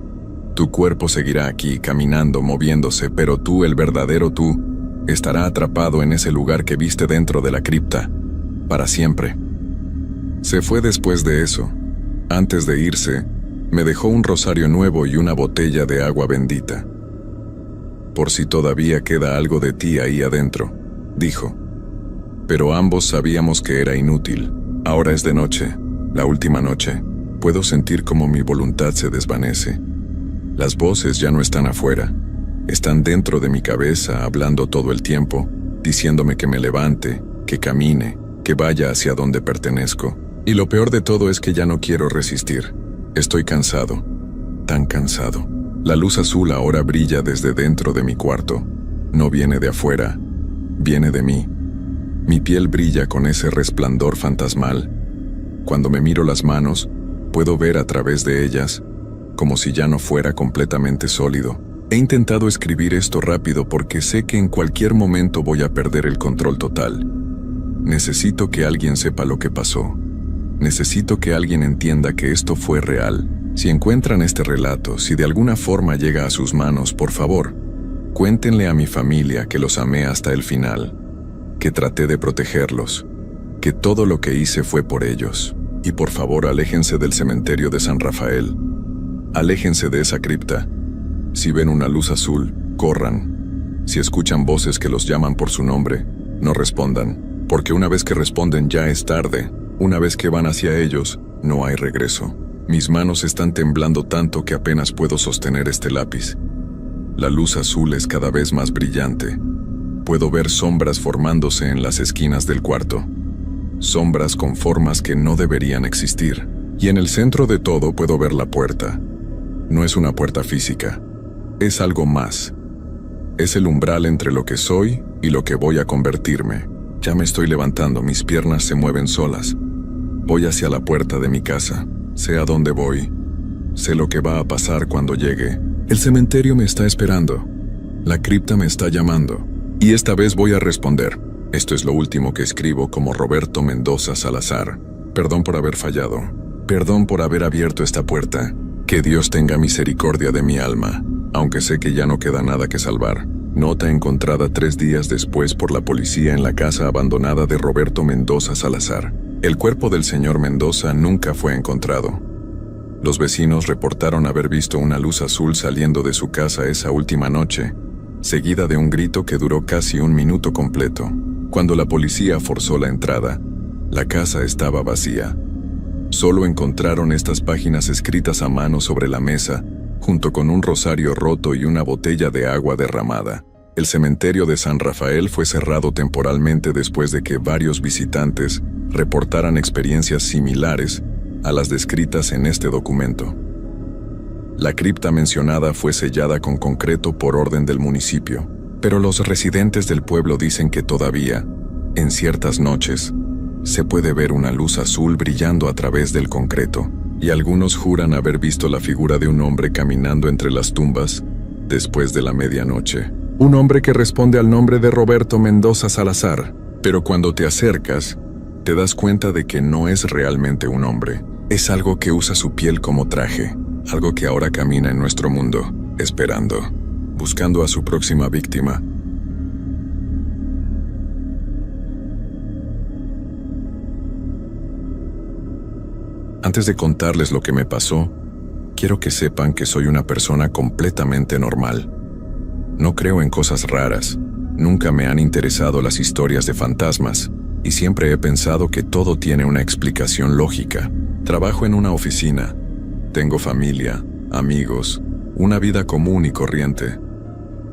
Tu cuerpo seguirá aquí, caminando, moviéndose, pero tú, el verdadero tú, estará atrapado en ese lugar que viste dentro de la cripta, para siempre». Se fue después de eso. Antes de irse, me dejó un rosario nuevo y una botella de agua bendita. «Por si todavía queda algo de ti ahí adentro», dijo. Pero ambos sabíamos que era inútil. Ahora es de noche, la última noche. Puedo sentir como mi voluntad se desvanece. Las voces ya no están afuera. Están dentro de mi cabeza, hablando todo el tiempo, diciéndome que me levante, que camine, que vaya hacia donde pertenezco. Y lo peor de todo es que ya no quiero resistir. Estoy cansado, tan cansado. La luz azul ahora brilla desde dentro de mi cuarto. No viene de afuera, viene de mí. Mi piel brilla con ese resplandor fantasmal. Cuando me miro las manos, puedo ver a través de ellas, como si ya no fuera completamente sólido. He intentado escribir esto rápido porque sé que en cualquier momento voy a perder el control total. Necesito que alguien sepa lo que pasó. Necesito que alguien entienda que esto fue real. Si encuentran este relato, si de alguna forma llega a sus manos, por favor, Cuéntenle a mi familia que los amé hasta el final, que traté de protegerlos, que todo lo que hice fue por ellos. Y por favor, aléjense del cementerio de San Rafael. Aléjense de esa cripta. Si ven una luz azul, corran. Si escuchan voces que los llaman por su nombre, no respondan, porque una vez que responden ya es tarde. Una vez que van hacia ellos, no hay regreso. Mis manos están temblando tanto que apenas puedo sostener este lápiz. La luz azul es cada vez más brillante. Puedo ver sombras formándose en las esquinas del cuarto. Sombras con formas que no deberían existir. Y en el centro de todo puedo ver la puerta. No es una puerta física. Es algo más. Es el umbral entre lo que soy y lo que voy a convertirme. Ya me estoy levantando, mis piernas se mueven solas. Voy hacia la puerta de mi casa. Sé a dónde voy. Sé lo que va a pasar cuando llegue. El cementerio me está esperando. La cripta me está llamando. Y esta vez voy a responder. Esto es lo último que escribo como Roberto Mendoza Salazar. Perdón por haber fallado. Perdón por haber abierto esta puerta. Que Dios tenga misericordia de mi alma, aunque sé que ya no queda nada que salvar. Nota encontrada 3 días después por la policía en la casa abandonada de Roberto Mendoza Salazar. El cuerpo del señor Mendoza nunca fue encontrado. Los vecinos reportaron haber visto una luz azul saliendo de su casa esa última noche, seguida de un grito que duró casi 1 minuto completo. Cuando la policía forzó la entrada, la casa estaba vacía. Solo encontraron estas páginas escritas a mano sobre la mesa, junto con un rosario roto y una botella de agua derramada. El cementerio de San Rafael fue cerrado temporalmente después de que varios visitantes reportaran experiencias similares a las descritas en este documento. La cripta mencionada fue sellada con concreto por orden del municipio, pero los residentes del pueblo dicen que todavía, en ciertas noches, se puede ver una luz azul brillando a través del concreto, y algunos juran haber visto la figura de un hombre caminando entre las tumbas después de la medianoche. Un hombre que responde al nombre de Roberto Mendoza Salazar, pero cuando te acercas, te das cuenta de que no es realmente un hombre. Es algo que usa su piel como traje, algo que ahora camina en nuestro mundo, esperando, buscando a su próxima víctima. Antes de contarles lo que me pasó, quiero que sepan que soy una persona completamente normal. No creo en cosas raras, nunca me han interesado las historias de fantasmas, y siempre he pensado que todo tiene una explicación lógica. Trabajo en una oficina, tengo familia, amigos, una vida común y corriente.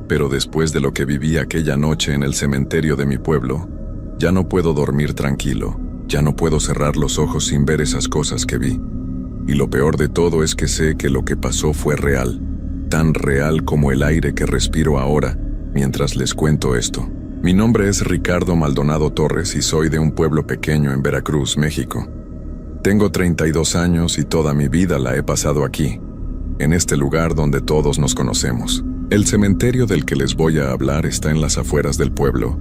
Pero después de lo que viví aquella noche en el cementerio de mi pueblo, ya no puedo dormir tranquilo, ya no puedo cerrar los ojos sin ver esas cosas que vi. Y lo peor de todo es que sé que lo que pasó fue real, tan real como el aire que respiro ahora mientras les cuento esto. Mi nombre es Ricardo Maldonado Torres y soy de un pueblo pequeño en Veracruz, México. Tengo 32 años y toda mi vida la he pasado aquí, en este lugar donde todos nos conocemos. El cementerio del que les voy a hablar está en las afueras del pueblo,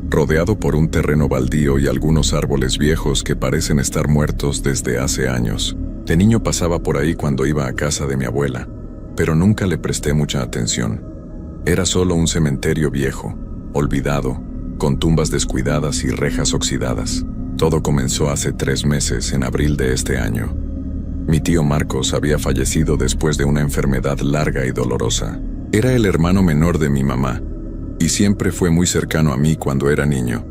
rodeado por un terreno baldío y algunos árboles viejos que parecen estar muertos desde hace años. De niño pasaba por ahí cuando iba a casa de mi abuela, pero nunca le presté mucha atención. Era solo un cementerio viejo, olvidado, con tumbas descuidadas y rejas oxidadas. Todo comenzó hace 3 meses, en abril de este año. Mi tío Marcos había fallecido después de una enfermedad larga y dolorosa. Era el hermano menor de mi mamá, y siempre fue muy cercano a mí cuando era niño.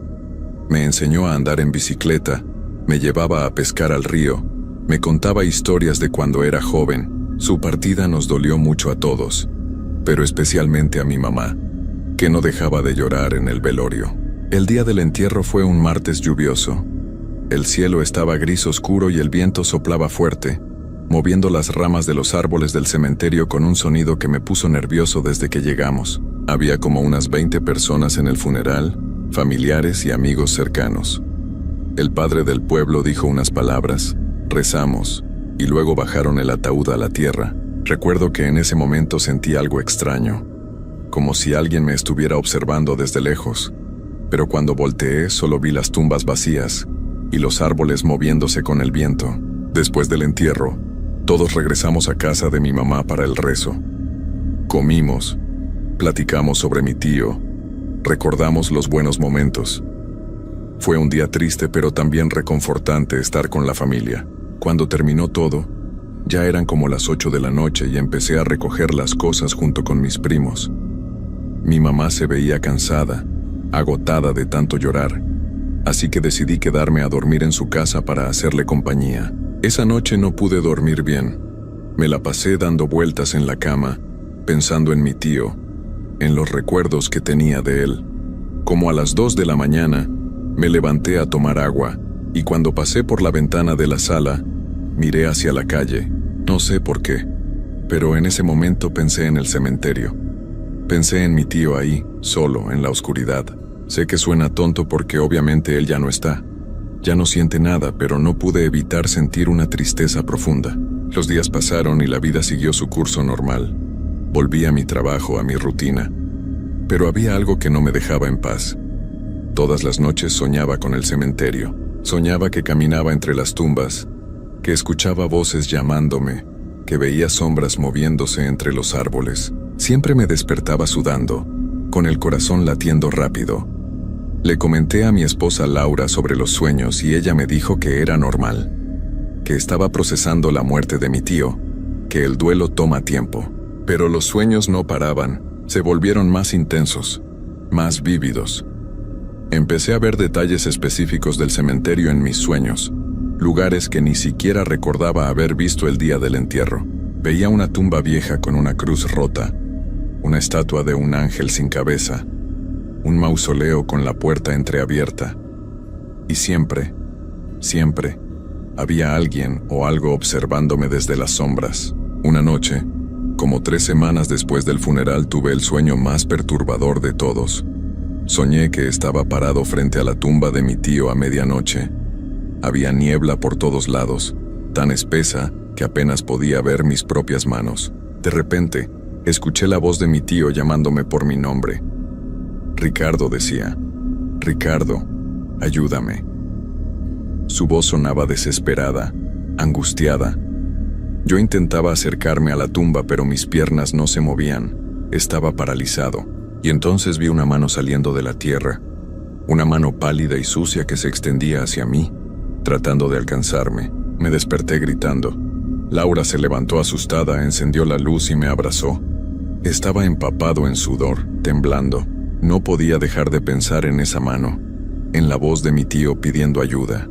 Me enseñó a andar en bicicleta, me llevaba a pescar al río, me contaba historias de cuando era joven. Su partida nos dolió mucho a todos, pero especialmente a mi mamá, que no dejaba de llorar en el velorio. El día del entierro fue un martes lluvioso. El cielo estaba gris oscuro y el viento soplaba fuerte, moviendo las ramas de los árboles del cementerio con un sonido que me puso nervioso desde que llegamos. Había como unas 20 personas en el funeral, familiares y amigos cercanos. El padre del pueblo dijo unas palabras, rezamos, y luego bajaron el ataúd a la tierra. Recuerdo que en ese momento sentí algo extraño, como si alguien me estuviera observando desde lejos, pero cuando volteé solo vi las tumbas vacías y los árboles moviéndose con el viento. Después del entierro, todos regresamos a casa de mi mamá para el rezo. Comimos, Platicamos sobre mi tío. Recordamos los buenos momentos. Fue un día triste pero también reconfortante estar con la familia. Cuando terminó todo, ya eran como las 8 de la noche y empecé a recoger las cosas junto con mis primos. Mi mamá se veía cansada, agotada de tanto llorar, así que decidí quedarme a dormir en su casa para hacerle compañía. Esa noche no pude dormir bien. Me la pasé dando vueltas en la cama, pensando en mi tío, en los recuerdos que tenía de él. Como a las 2 de la mañana, me levanté a tomar agua, y cuando pasé por la ventana de la sala, miré hacia la calle. No sé por qué, pero en ese momento pensé en el cementerio. Pensé en mi tío ahí, solo, en la oscuridad. Sé que suena tonto porque obviamente él ya no está. Ya no siente nada, pero no pude evitar sentir una tristeza profunda. Los días pasaron y la vida siguió su curso normal. Volví a mi trabajo, a mi rutina. Pero había algo que no me dejaba en paz. Todas las noches soñaba con el cementerio. Soñaba que caminaba entre las tumbas, que escuchaba voces llamándome, que veía sombras moviéndose entre los árboles. Siempre me despertaba sudando, con el corazón latiendo rápido. Le comenté a mi esposa Laura sobre los sueños y ella me dijo que era normal, que estaba procesando la muerte de mi tío, que el duelo toma tiempo. Pero los sueños no paraban, se volvieron más intensos, más vívidos. Empecé a ver detalles específicos del cementerio en mis sueños, lugares que ni siquiera recordaba haber visto el día del entierro. Veía una tumba vieja con una cruz rota, una estatua de un ángel sin cabeza, un mausoleo con la puerta entreabierta. Y siempre, había alguien o algo observándome desde las sombras. Una noche, como 3 semanas después del funeral, tuve el sueño más perturbador de todos. Soñé que estaba parado frente a la tumba de mi tío a medianoche. Había niebla por todos lados, tan espesa que apenas podía ver mis propias manos. De repente, escuché la voz de mi tío llamándome por mi nombre. Ricardo, decía. Ricardo, ayúdame. Su voz sonaba desesperada, angustiada. Yo intentaba acercarme a la tumba, pero mis piernas no se movían. Estaba paralizado. Y entonces vi una mano saliendo de la tierra. Una mano pálida y sucia que se extendía hacia mí, tratando de alcanzarme. Me desperté gritando. Laura se levantó asustada, encendió la luz y me abrazó. Estaba empapado en sudor, temblando. No podía dejar de pensar en esa mano, en la voz de mi tío pidiendo ayuda.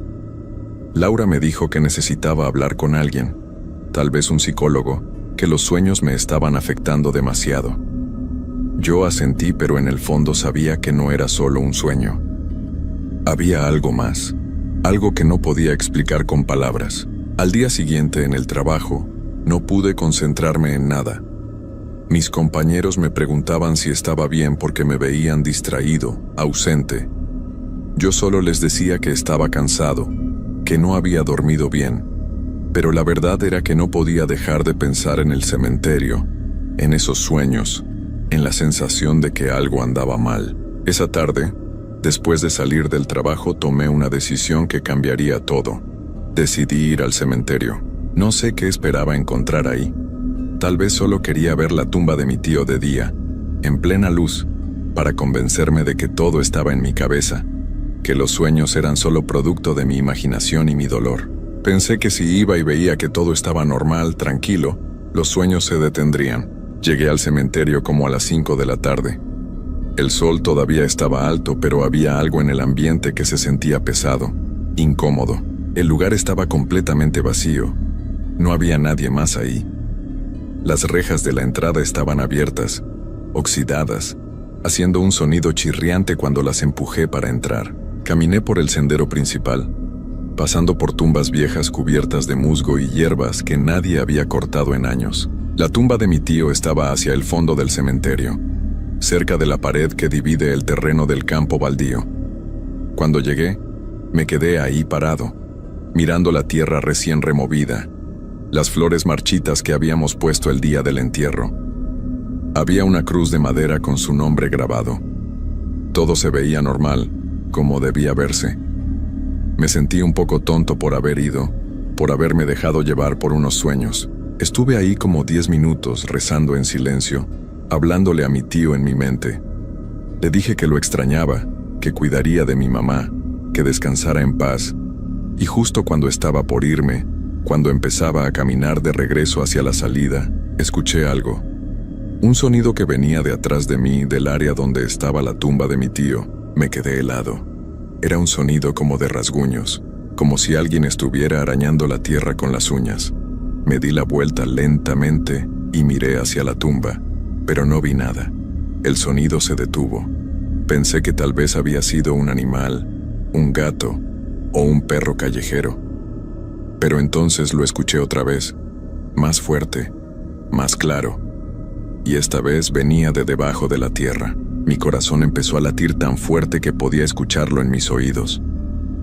Laura me dijo que necesitaba hablar con alguien, tal vez un psicólogo, que los sueños me estaban afectando demasiado. Yo asentí, pero en el fondo sabía que no era solo un sueño. Había algo más, algo que no podía explicar con palabras. Al día siguiente, en el trabajo, no pude concentrarme en nada. Mis compañeros me preguntaban si estaba bien porque me veían distraído, ausente. Yo solo les decía que estaba cansado, que no había dormido bien. Pero la verdad era que no podía dejar de pensar en el cementerio, en esos sueños, en la sensación de que algo andaba mal. Esa tarde, después de salir del trabajo, tomé una decisión que cambiaría todo. Decidí ir al cementerio. No sé qué esperaba encontrar ahí. Tal vez solo quería ver la tumba de mi tío de día, en plena luz, para convencerme de que todo estaba en mi cabeza, que los sueños eran solo producto de mi imaginación y mi dolor. Pensé que si iba y veía que todo estaba normal, tranquilo, los sueños se detendrían. Llegué al cementerio como a las 5 de la tarde. El sol todavía estaba alto, pero había algo en el ambiente que se sentía pesado, incómodo. El lugar estaba completamente vacío. No había nadie más ahí. Las rejas de la entrada estaban abiertas, oxidadas, haciendo un sonido chirriante cuando las empujé para entrar. Caminé por el sendero principal, pasando por tumbas viejas cubiertas de musgo y hierbas que nadie había cortado en años. La tumba de mi tío estaba hacia el fondo del cementerio, cerca de la pared que divide el terreno del campo baldío. Cuando llegué, me quedé ahí parado, mirando la tierra recién removida, las flores marchitas que habíamos puesto el día del entierro. Había una cruz de madera con su nombre grabado. Todo se veía normal, como debía verse. Me sentí un poco tonto por haber ido, por haberme dejado llevar por unos sueños. Estuve ahí como 10 minutos rezando en silencio, hablándole a mi tío en mi mente. Le dije que lo extrañaba, que cuidaría de mi mamá, que descansara en paz, y justo cuando estaba por irme, cuando empezaba a caminar de regreso hacia la salida, escuché algo. Un sonido que venía de atrás de mí, del área donde estaba la tumba de mi tío. Me quedé helado. Era un sonido como de rasguños, como si alguien estuviera arañando la tierra con las uñas. Me di la vuelta lentamente y miré hacia la tumba, pero no vi nada. El sonido se detuvo. Pensé que tal vez había sido un animal, un gato o un perro callejero. Pero entonces lo escuché otra vez, más fuerte, más claro. Y esta vez venía de debajo de la tierra. Mi corazón empezó a latir tan fuerte que podía escucharlo en mis oídos.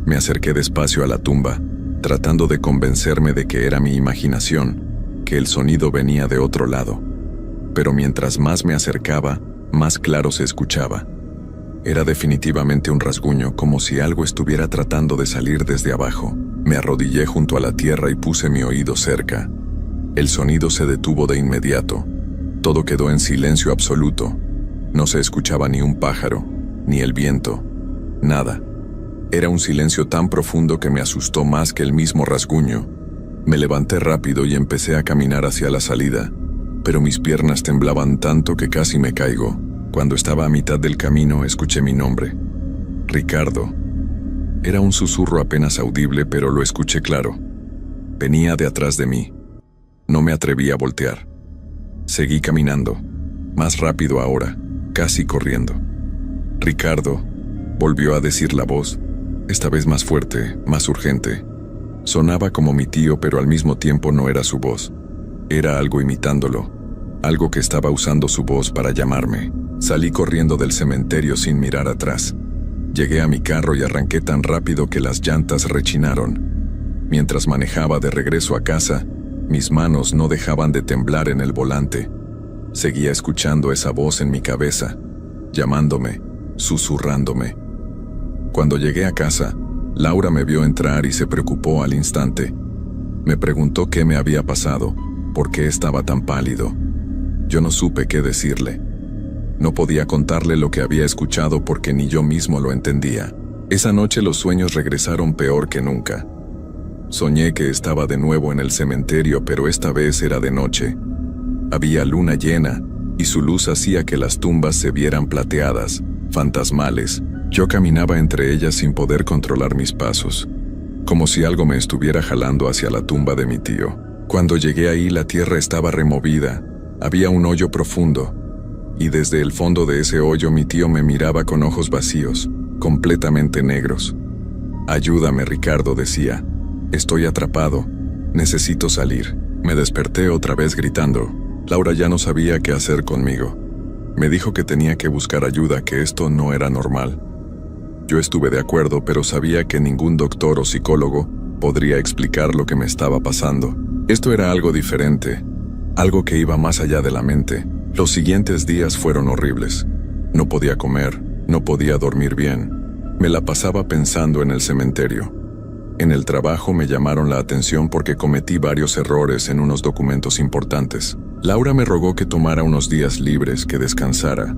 Me acerqué despacio a la tumba, tratando de convencerme de que era mi imaginación, que el sonido venía de otro lado. Pero mientras más me acercaba, más claro se escuchaba. Era definitivamente un rasguño, como si algo estuviera tratando de salir desde abajo. Me arrodillé junto a la tierra y puse mi oído cerca. El sonido se detuvo de inmediato. Todo quedó en silencio absoluto. No se escuchaba ni un pájaro, ni el viento, nada. Era un silencio tan profundo que me asustó más que el mismo rasguño. Me levanté rápido y empecé a caminar hacia la salida, pero mis piernas temblaban tanto que casi me caigo. Cuando estaba a mitad del camino, escuché mi nombre. Ricardo. Era un susurro apenas audible, pero lo escuché claro. Venía de atrás de mí. No me atreví a voltear. Seguí caminando, más rápido ahora, casi corriendo. Ricardo, volvió a decir la voz, esta vez más fuerte, más urgente. Sonaba como mi tío, pero al mismo tiempo no era su voz. Era algo imitándolo, algo que estaba usando su voz para llamarme. Salí corriendo del cementerio sin mirar atrás. Llegué a mi carro y arranqué tan rápido que las llantas rechinaron. Mientras manejaba de regreso a casa, mis manos no dejaban de temblar en el volante. Seguía escuchando esa voz en mi cabeza, llamándome, susurrándome. Cuando llegué a casa, Laura me vio entrar y se preocupó al instante. Me preguntó qué me había pasado, por qué estaba tan pálido. Yo no supe qué decirle. No podía contarle lo que había escuchado porque ni yo mismo lo entendía. Esa noche los sueños regresaron peor que nunca. Soñé que estaba de nuevo en el cementerio, pero esta vez era de noche. Había luna llena, y su luz hacía que las tumbas se vieran plateadas, fantasmales. Yo caminaba entre ellas sin poder controlar mis pasos, como si algo me estuviera jalando hacia la tumba de mi tío. Cuando llegué ahí, la tierra estaba removida, había un hoyo profundo, y desde el fondo de ese hoyo mi tío me miraba con ojos vacíos, completamente negros. «Ayúdame, Ricardo», decía. «Estoy atrapado. Necesito salir». Me desperté otra vez gritando. Laura ya no sabía qué hacer conmigo. Me dijo que tenía que buscar ayuda, que esto no era normal. Yo estuve de acuerdo, pero sabía que ningún doctor o psicólogo podría explicar lo que me estaba pasando. Esto era algo diferente, algo que iba más allá de la mente. Los siguientes días fueron horribles. No podía comer, no podía dormir bien. Me la pasaba pensando en el cementerio. En el trabajo me llamaron la atención porque cometí varios errores en unos documentos importantes. Laura me rogó que tomara unos días libres, que descansara.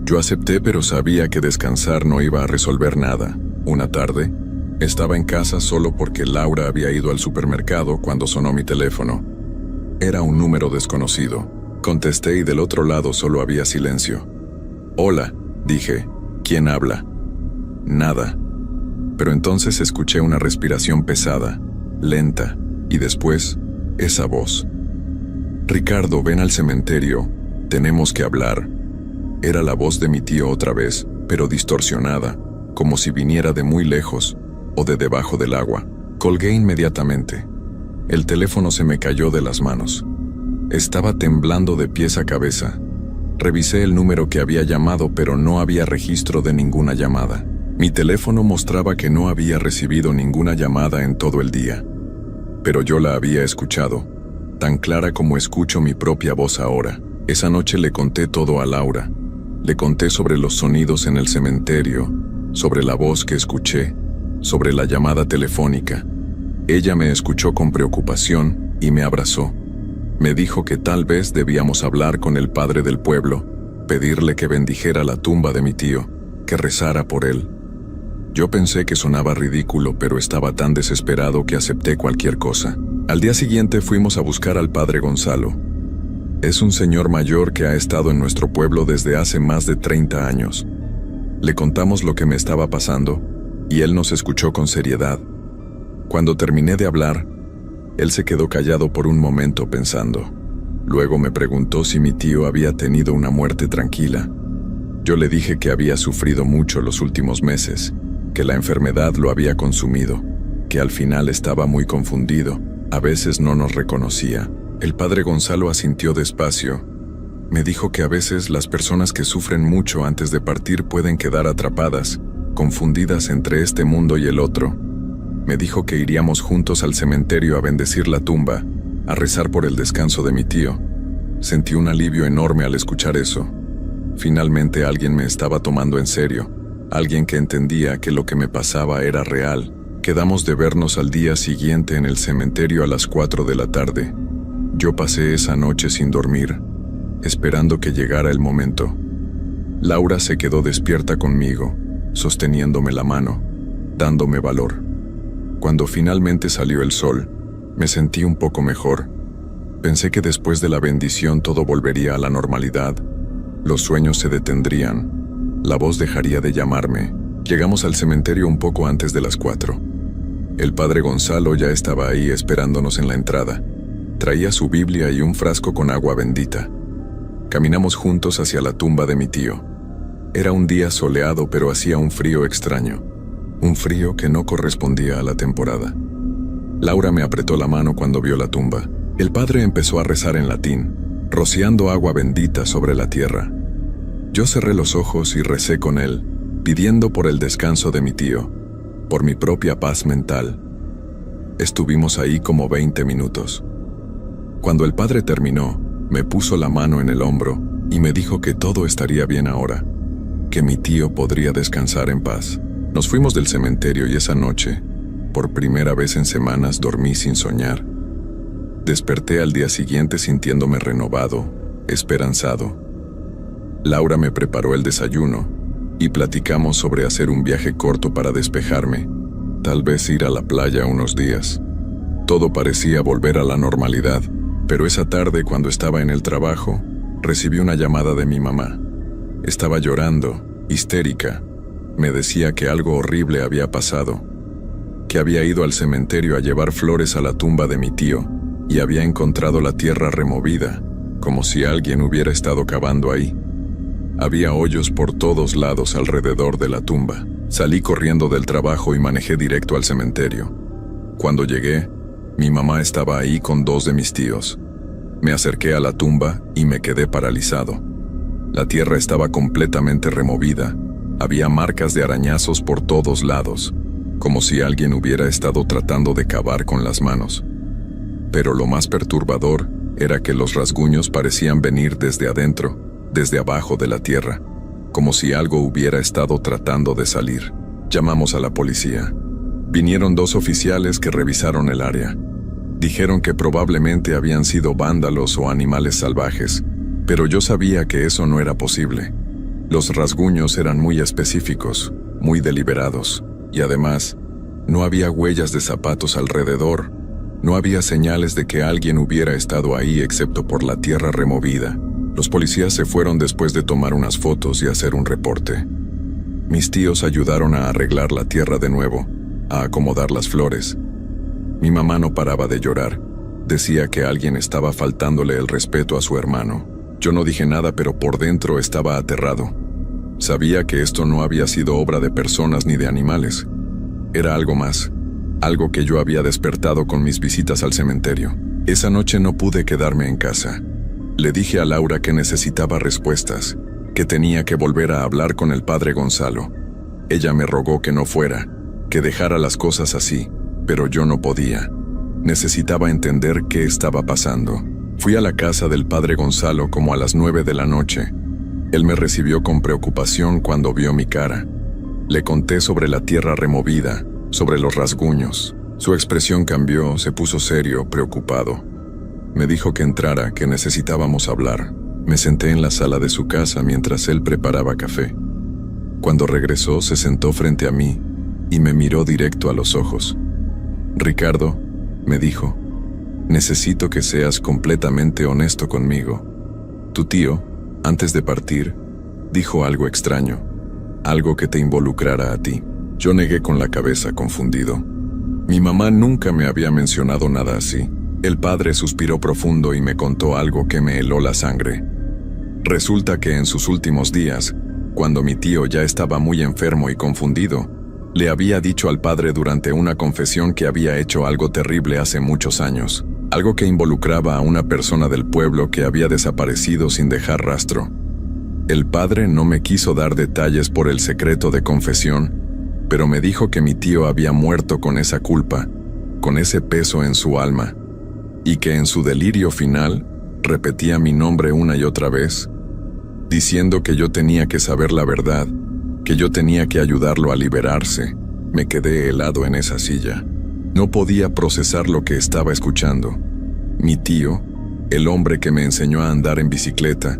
Yo acepté, pero sabía que descansar no iba a resolver nada. Una tarde, estaba en casa solo porque Laura había ido al supermercado cuando sonó mi teléfono. Era un número desconocido. Contesté y del otro lado solo había silencio. «Hola», dije. «¿Quién habla?» Nada. Pero entonces escuché una respiración pesada, lenta, y después, esa voz. «Ricardo, ven al cementerio. Tenemos que hablar». Era la voz de mi tío otra vez, pero distorsionada, como si viniera de muy lejos, o de debajo del agua. Colgué inmediatamente. El teléfono se me cayó de las manos. Estaba temblando de pies a cabeza. Revisé el número que había llamado, pero no había registro de ninguna llamada. Mi teléfono mostraba que no había recibido ninguna llamada en todo el día. Pero yo la había escuchado, tan clara como escucho mi propia voz ahora. Esa noche le conté todo a Laura. Le conté sobre los sonidos en el cementerio, sobre la voz que escuché, sobre la llamada telefónica. Ella me escuchó con preocupación y me abrazó. Me dijo que tal vez debíamos hablar con el padre del pueblo, pedirle que bendijera la tumba de mi tío, que rezara por él. Yo pensé que sonaba ridículo, pero estaba tan desesperado que acepté cualquier cosa. Al día siguiente fuimos a buscar al padre Gonzalo. Es un señor mayor que ha estado en nuestro pueblo desde hace más de 30 años. Le contamos lo que me estaba pasando, y él nos escuchó con seriedad. Cuando terminé de hablar, él se quedó callado por un momento pensando. Luego me preguntó si mi tío había tenido una muerte tranquila. Yo le dije que había sufrido mucho los últimos meses, que la enfermedad lo había consumido, que al final estaba muy confundido, a veces no nos reconocía. El padre Gonzalo asintió despacio. Me dijo que a veces las personas que sufren mucho antes de partir pueden quedar atrapadas, confundidas entre este mundo y el otro. Me dijo que iríamos juntos al cementerio a bendecir la tumba, a rezar por el descanso de mi tío. Sentí un alivio enorme al escuchar eso. Finalmente alguien me estaba tomando en serio, alguien que entendía que lo que me pasaba era real. Quedamos de vernos al día siguiente en el cementerio a las 4 de la tarde. Yo pasé esa noche sin dormir, esperando que llegara el momento. Laura se quedó despierta conmigo, sosteniéndome la mano, dándome valor. Cuando finalmente salió el sol, me sentí un poco mejor. Pensé que después de la bendición todo volvería a la normalidad. Los sueños se detendrían. La voz dejaría de llamarme. Llegamos al cementerio un poco antes de las 4. El padre Gonzalo ya estaba ahí esperándonos en la entrada. Traía su Biblia y un frasco con agua bendita. Caminamos juntos hacia la tumba de mi tío. Era un día soleado, pero hacía un frío extraño. Un frío que no correspondía a la temporada. Laura me apretó la mano cuando vio la tumba. El padre empezó a rezar en latín, rociando agua bendita sobre la tierra. Yo cerré los ojos y recé con él, pidiendo por el descanso de mi tío, por mi propia paz mental. Estuvimos ahí como 20 minutos. Cuando el padre terminó, me puso la mano en el hombro y me dijo que todo estaría bien ahora, que mi tío podría descansar en paz. Nos fuimos del cementerio y esa noche, por primera vez en semanas, dormí sin soñar. Desperté al día siguiente sintiéndome renovado, esperanzado. Laura me preparó el desayuno y platicamos sobre hacer un viaje corto para despejarme, tal vez ir a la playa unos días. Todo parecía volver a la normalidad, pero esa tarde, cuando estaba en el trabajo, recibí una llamada de mi mamá. Estaba llorando, histérica. Me decía que algo horrible había pasado, que había ido al cementerio a llevar flores a la tumba de mi tío y había encontrado la tierra removida, como si alguien hubiera estado cavando ahí. Había hoyos por todos lados alrededor de la tumba. Salí corriendo del trabajo y manejé directo al cementerio. Cuando llegué, mi mamá estaba ahí con 2 de mis tíos. Me acerqué a la tumba y me quedé paralizado. La tierra estaba completamente removida. Había marcas de arañazos por todos lados, como si alguien hubiera estado tratando de cavar con las manos. Pero lo más perturbador era que los rasguños parecían venir desde adentro, desde abajo de la tierra, como si algo hubiera estado tratando de salir. Llamamos a la policía. Vinieron 2 oficiales que revisaron el área. Dijeron que probablemente habían sido vándalos o animales salvajes, pero yo sabía que eso no era posible. Los rasguños eran muy específicos, muy deliberados, y además, no había huellas de zapatos alrededor, no había señales de que alguien hubiera estado ahí excepto por la tierra removida. Los policías se fueron después de tomar unas fotos y hacer un reporte. Mis tíos ayudaron a arreglar la tierra de nuevo, a acomodar las flores. Mi mamá no paraba de llorar. Decía que alguien estaba faltándole el respeto a su hermano. Yo no dije nada, pero por dentro estaba aterrado. Sabía que esto no había sido obra de personas ni de animales. Era algo más, algo que yo había despertado con mis visitas al cementerio. Esa noche no pude quedarme en casa. Le dije a Laura que necesitaba respuestas, que tenía que volver a hablar con el padre Gonzalo. Ella me rogó que no fuera, que dejara las cosas así, pero yo no podía. Necesitaba entender qué estaba pasando. Fui a la casa del padre Gonzalo como a las 9 de la noche. Él me recibió con preocupación cuando vio mi cara. Le conté sobre la tierra removida, sobre los rasguños. Su expresión cambió, se puso serio, preocupado. Me dijo que entrara, que necesitábamos hablar. Me senté en la sala de su casa mientras él preparaba café. Cuando regresó, se sentó frente a mí y me miró directo a los ojos. «Ricardo», me dijo, «necesito que seas completamente honesto conmigo. Tu tío, antes de partir, dijo algo extraño, algo que te involucrara a ti». Yo negué con la cabeza, confundido. Mi mamá nunca me había mencionado nada así. El padre suspiró profundo y me contó algo que me heló la sangre. Resulta que en sus últimos días, cuando mi tío ya estaba muy enfermo y confundido, le había dicho al padre durante una confesión que había hecho algo terrible hace muchos años, algo que involucraba a una persona del pueblo que había desaparecido sin dejar rastro. El padre no me quiso dar detalles por el secreto de confesión, pero me dijo que mi tío había muerto con esa culpa, con ese peso en su alma, y que en su delirio final repetía mi nombre una y otra vez, diciendo que yo tenía que saber la verdad, que yo tenía que ayudarlo a liberarse. Me quedé helado en esa silla. No podía procesar lo que estaba escuchando. Mi tío, el hombre que me enseñó a andar en bicicleta,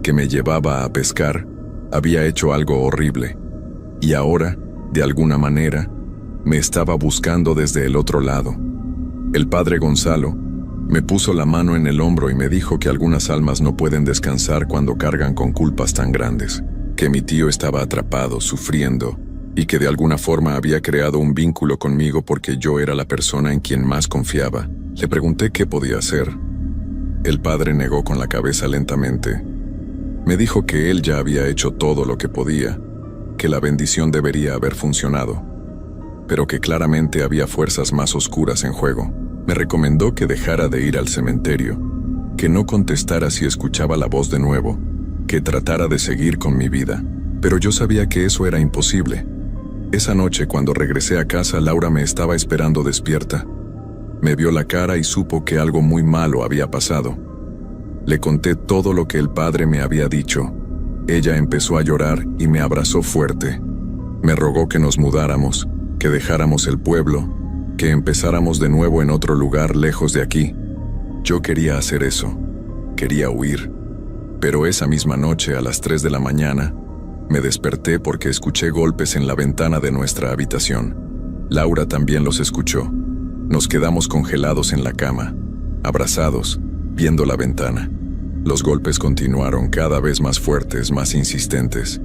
que me llevaba a pescar, había hecho algo horrible. Y ahora, de alguna manera, me estaba buscando desde el otro lado. El padre Gonzalo me puso la mano en el hombro y me dijo que algunas almas no pueden descansar cuando cargan con culpas tan grandes, que mi tío estaba atrapado, sufriendo, y que de alguna forma había creado un vínculo conmigo porque yo era la persona en quien más confiaba. Le pregunté qué podía hacer. El padre negó con la cabeza lentamente. Me dijo que él ya había hecho todo lo que podía, que la bendición debería haber funcionado, pero que claramente había fuerzas más oscuras en juego. Me recomendó que dejara de ir al cementerio, que no contestara si escuchaba la voz de nuevo, que tratara de seguir con mi vida. Pero yo sabía que eso era imposible. Esa noche, cuando regresé a casa, Laura me estaba esperando despierta. Me vio la cara y supo que algo muy malo había pasado. Le conté todo lo que el padre me había dicho. Ella empezó a llorar y me abrazó fuerte. Me rogó que nos mudáramos, que dejáramos el pueblo, que empezáramos de nuevo en otro lugar lejos de aquí. Yo quería hacer eso, quería huir. Pero esa misma noche, a las 3 de la mañana, me desperté porque escuché golpes en la ventana de nuestra habitación. Laura también los escuchó. Nos quedamos congelados en la cama, abrazados, viendo la ventana. Los golpes continuaron cada vez más fuertes, más insistentes,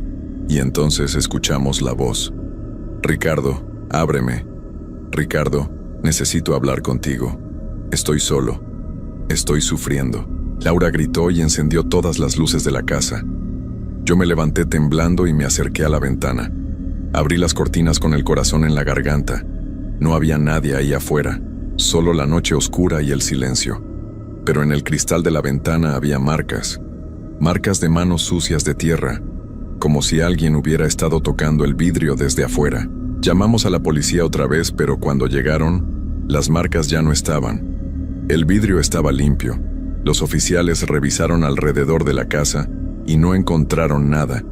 y entonces escuchamos la voz. «Ricardo, ábreme. Ricardo, necesito hablar contigo. Estoy solo. Estoy sufriendo». Laura gritó y encendió todas las luces de la casa. Yo me levanté temblando y me acerqué a la ventana. Abrí las cortinas con el corazón en la garganta. No había nadie ahí afuera, solo la noche oscura y el silencio. Pero en el cristal de la ventana había marcas de manos sucias de tierra, como si alguien hubiera estado tocando el vidrio desde afuera. Llamamos a la policía otra vez, pero cuando llegaron, las marcas ya no estaban. El vidrio estaba limpio. Los oficiales revisaron alrededor de la casa y no encontraron nada.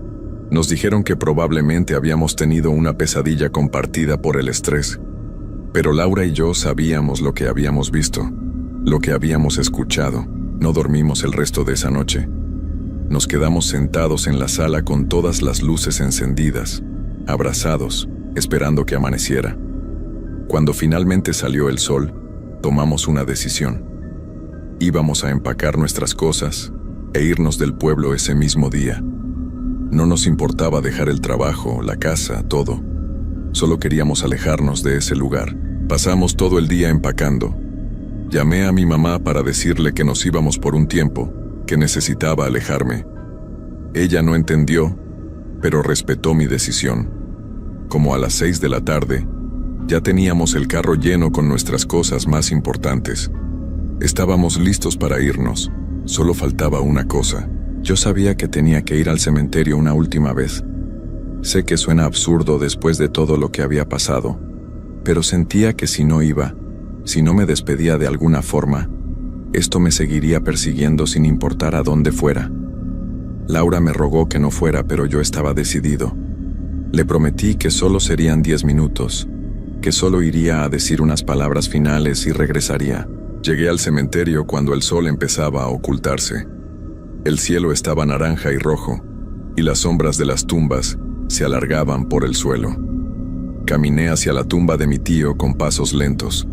Nos dijeron que probablemente habíamos tenido una pesadilla compartida por el estrés. Pero Laura y yo sabíamos lo que habíamos visto, lo que habíamos escuchado. No dormimos el resto de esa noche. Nos quedamos sentados en la sala con todas las luces encendidas, abrazados, esperando que amaneciera. Cuando finalmente salió el sol, tomamos una decisión. Íbamos a empacar nuestras cosas e irnos del pueblo ese mismo día. No nos importaba dejar el trabajo, la casa, todo. Solo queríamos alejarnos de ese lugar. Pasamos todo el día empacando. Llamé a mi mamá para decirle que nos íbamos por un tiempo, que necesitaba alejarme. Ella no entendió, pero respetó mi decisión. Como a las 6 de la tarde, ya teníamos el carro lleno con nuestras cosas más importantes. Estábamos listos para irnos. Solo faltaba una cosa. Yo sabía que tenía que ir al cementerio una última vez. Sé que suena absurdo después de todo lo que había pasado, pero sentía que si no iba, si no me despedía de alguna forma, esto me seguiría persiguiendo sin importar a dónde fuera. Laura me rogó que no fuera, pero yo estaba decidido. Le prometí que solo serían 10 minutos, que solo iría a decir unas palabras finales y regresaría. Llegué al cementerio cuando el sol empezaba a ocultarse. El cielo estaba naranja y rojo, y las sombras de las tumbas se alargaban por el suelo. Caminé hacia la tumba de mi tío con pasos lentos.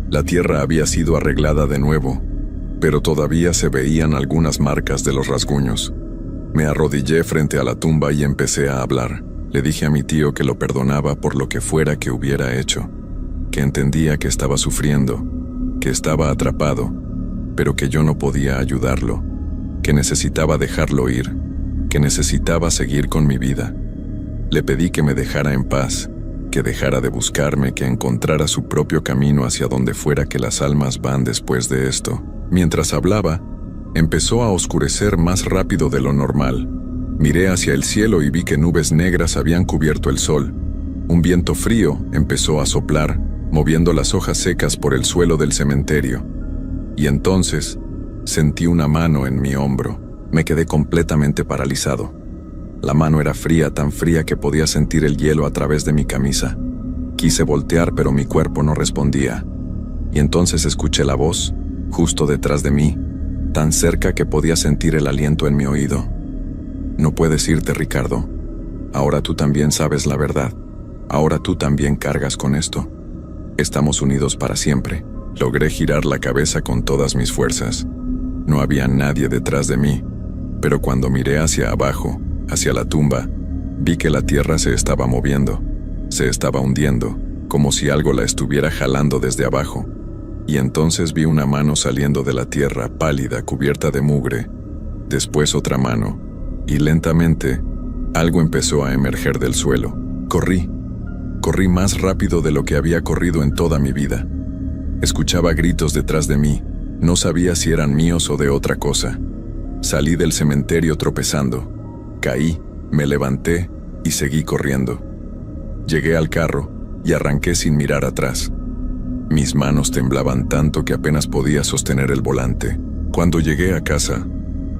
La tierra había sido arreglada de nuevo, pero todavía se veían algunas marcas de los rasguños. Me arrodillé frente a la tumba y empecé a hablar. Le dije a mi tío que lo perdonaba por lo que fuera que hubiera hecho, que entendía que estaba sufriendo, que estaba atrapado, pero que yo no podía ayudarlo, que necesitaba dejarlo ir, que necesitaba seguir con mi vida. Le pedí que me dejara en paz, que dejara de buscarme, que encontrara su propio camino hacia donde fuera que las almas van después de esto. Mientras hablaba, empezó a oscurecer más rápido de lo normal. Miré hacia el cielo y vi que nubes negras habían cubierto el sol. Un viento frío empezó a soplar, moviendo las hojas secas por el suelo del cementerio. Y entonces sentí una mano en mi hombro. Me quedé completamente paralizado. La mano era fría, tan fría que podía sentir el hielo a través de mi camisa. Quise voltear, pero mi cuerpo no respondía. Y entonces escuché la voz, justo detrás de mí, tan cerca que podía sentir el aliento en mi oído. No puedes irte, Ricardo. Ahora tú también sabes la verdad. Ahora tú también cargas con esto. Estamos unidos para siempre. Logré girar la cabeza con todas mis fuerzas. No había nadie detrás de mí, pero cuando miré hacia abajo, hacia la tumba, vi que la tierra se estaba moviendo, se estaba hundiendo, como si algo la estuviera jalando desde abajo. Y entonces vi una mano saliendo de la tierra, pálida, cubierta de mugre, después otra mano, y lentamente, algo empezó a emerger del suelo. Corrí más rápido de lo que había corrido en toda mi vida. Escuchaba gritos detrás de mí, no sabía si eran míos o de otra cosa. Salí del cementerio tropezando. Caí, me levanté y seguí corriendo. Llegué al carro y arranqué sin mirar atrás. Mis manos temblaban tanto que apenas podía sostener el volante. Cuando llegué a casa,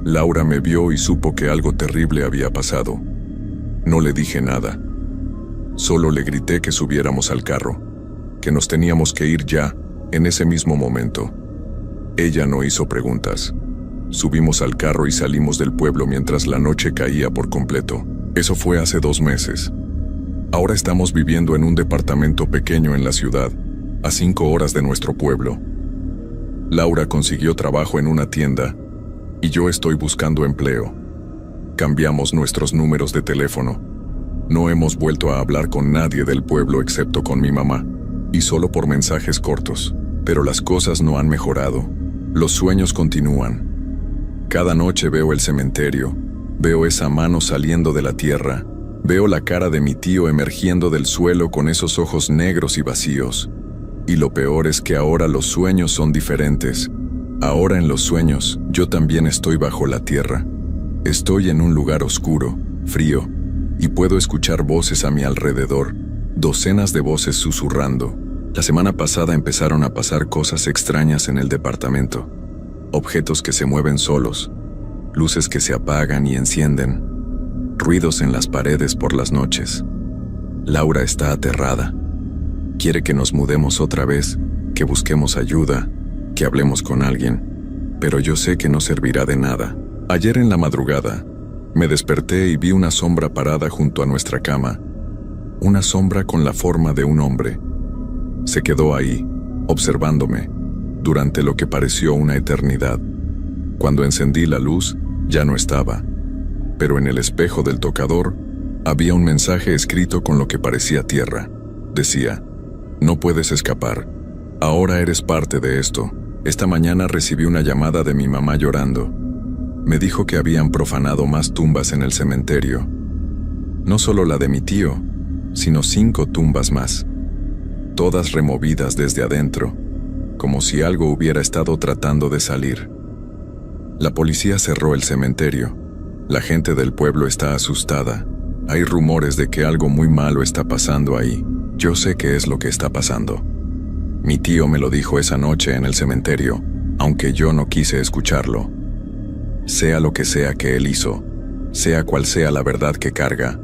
Laura me vio y supo que algo terrible había pasado. No le dije nada. Solo le grité que subiéramos al carro, que nos teníamos que ir ya, en ese mismo momento. Ella no hizo preguntas. Subimos al carro y salimos del pueblo mientras la noche caía por completo. Eso fue hace 2 meses. Ahora estamos viviendo en un departamento pequeño en la ciudad, a 5 horas de nuestro pueblo. Laura consiguió trabajo en una tienda y yo estoy buscando empleo. Cambiamos nuestros números de teléfono. No hemos vuelto a hablar con nadie del pueblo excepto con mi mamá, y solo por mensajes cortos. Pero las cosas no han mejorado. Los sueños continúan. Cada noche veo el cementerio, veo esa mano saliendo de la tierra, veo la cara de mi tío emergiendo del suelo con esos ojos negros y vacíos. Y lo peor es que ahora los sueños son diferentes. Ahora en los sueños, yo también estoy bajo la tierra. Estoy en un lugar oscuro, frío, y puedo escuchar voces a mi alrededor, docenas de voces susurrando. La semana pasada empezaron a pasar cosas extrañas en el departamento. Objetos que se mueven solos, luces que se apagan y encienden, ruidos en las paredes por las noches. Laura está aterrada. Quiere que nos mudemos otra vez, que busquemos ayuda, que hablemos con alguien, pero yo sé que no servirá de nada. Ayer en la madrugada, me desperté y vi una sombra parada junto a nuestra cama, una sombra con la forma de un hombre. Se quedó ahí, observándome, durante lo que pareció una eternidad. Cuando encendí la luz, ya no estaba, pero en el espejo del tocador había un mensaje escrito con lo que parecía tierra. Decía: no puedes escapar, ahora eres parte de esto. Esta mañana recibí una llamada de mi mamá llorando. Me dijo que habían profanado más tumbas en el cementerio. No solo la de mi tío, sino 5 tumbas más, todas removidas desde adentro, como si algo hubiera estado tratando de salir. La policía cerró el cementerio. La gente del pueblo está asustada. Hay rumores de que algo muy malo está pasando ahí. Yo sé qué es lo que está pasando. Mi tío me lo dijo esa noche en el cementerio, aunque yo no quise escucharlo. Sea lo que sea que él hizo, sea cual sea la verdad que carga,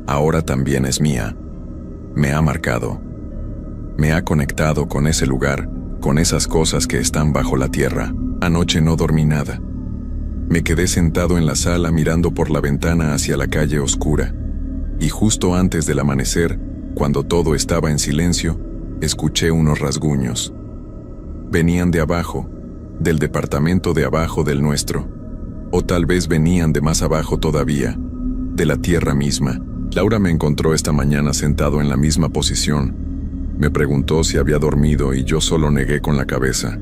ahora también es mía. Me ha marcado. Me ha conectado con ese lugar con esas cosas que están bajo la tierra. Anoche no dormí nada. Me quedé sentado en la sala mirando por la ventana hacia la calle oscura. Y justo antes del amanecer, cuando todo estaba en silencio, escuché unos rasguños. Venían de abajo, del departamento de abajo del nuestro. O tal vez venían de más abajo todavía, de la tierra misma. Laura me encontró esta mañana sentado en la misma posición. Me preguntó si había dormido y yo solo negué con la cabeza.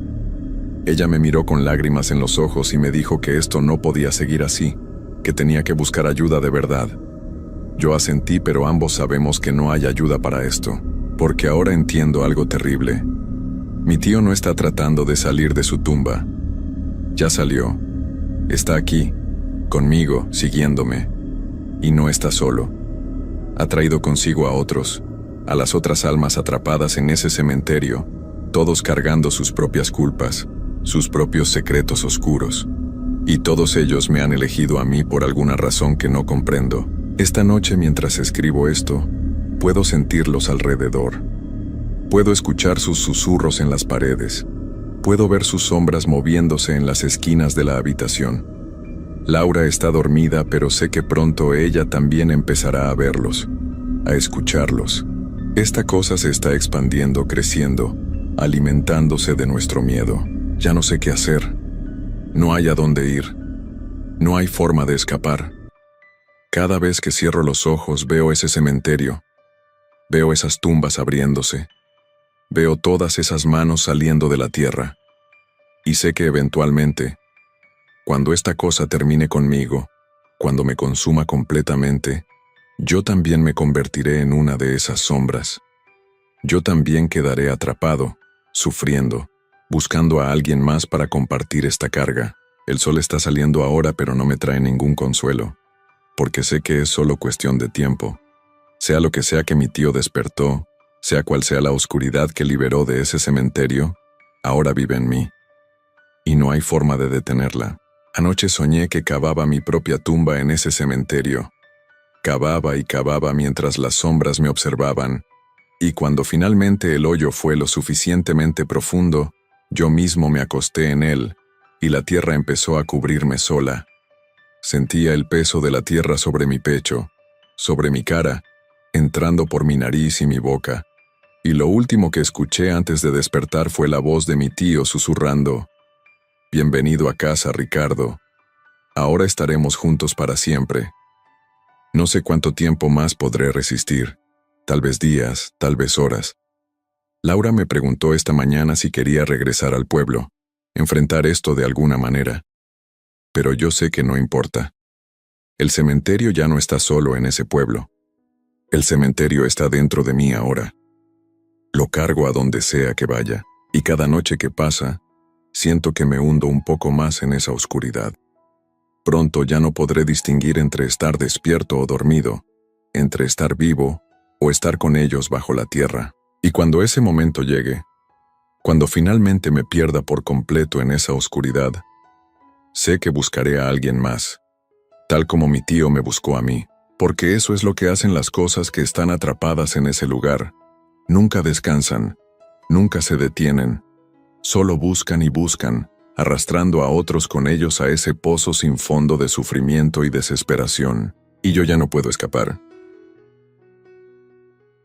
Ella me miró con lágrimas en los ojos y me dijo que esto no podía seguir así, que tenía que buscar ayuda de verdad. Yo asentí, pero ambos sabemos que no hay ayuda para esto, porque ahora entiendo algo terrible. Mi tío no está tratando de salir de su tumba. Ya salió. Está aquí, conmigo, siguiéndome. Y no está solo. Ha traído consigo a otros, a las otras almas atrapadas en ese cementerio, todos cargando sus propias culpas, sus propios secretos oscuros. Y todos ellos me han elegido a mí por alguna razón que no comprendo. Esta noche, mientras escribo esto, puedo sentirlos alrededor. Puedo escuchar sus susurros en las paredes. Puedo ver sus sombras moviéndose en las esquinas de la habitación. Laura está dormida, pero sé que pronto ella también empezará a verlos, a escucharlos. Esta cosa se está expandiendo, creciendo, alimentándose de nuestro miedo. Ya no sé qué hacer. No hay a dónde ir. No hay forma de escapar. Cada vez que cierro los ojos veo ese cementerio. Veo esas tumbas abriéndose. Veo todas esas manos saliendo de la tierra. Y sé que eventualmente, cuando esta cosa termine conmigo, cuando me consuma completamente, yo también me convertiré en una de esas sombras. Yo también quedaré atrapado, sufriendo, buscando a alguien más para compartir esta carga. El sol está saliendo ahora, pero no me trae ningún consuelo, porque sé que es solo cuestión de tiempo. Sea lo que sea que mi tío despertó, sea cual sea la oscuridad que liberó de ese cementerio, ahora vive en mí. Y no hay forma de detenerla. Anoche soñé que cavaba mi propia tumba en ese cementerio. Cavaba y cavaba mientras las sombras me observaban, y cuando finalmente el hoyo fue lo suficientemente profundo, yo mismo me acosté en él, y la tierra empezó a cubrirme sola. Sentía el peso de la tierra sobre mi pecho, sobre mi cara, entrando por mi nariz y mi boca, y lo último que escuché antes de despertar fue la voz de mi tío susurrando: «Bienvenido a casa, Ricardo. Ahora estaremos juntos para siempre». No sé cuánto tiempo más podré resistir, tal vez días, tal vez horas. Laura me preguntó esta mañana si quería regresar al pueblo, enfrentar esto de alguna manera. Pero yo sé que no importa. El cementerio ya no está solo en ese pueblo. El cementerio está dentro de mí ahora. Lo cargo a donde sea que vaya, y cada noche que pasa, siento que me hundo un poco más en esa oscuridad. Pronto ya no podré distinguir entre estar despierto o dormido, entre estar vivo o estar con ellos bajo la tierra. Y cuando ese momento llegue, cuando finalmente me pierda por completo en esa oscuridad, sé que buscaré a alguien más, tal como mi tío me buscó a mí, porque eso es lo que hacen las cosas que están atrapadas en ese lugar. Nunca descansan, nunca se detienen, solo buscan y buscan, arrastrando a otros con ellos a ese pozo sin fondo de sufrimiento y desesperación. Y yo ya no puedo escapar.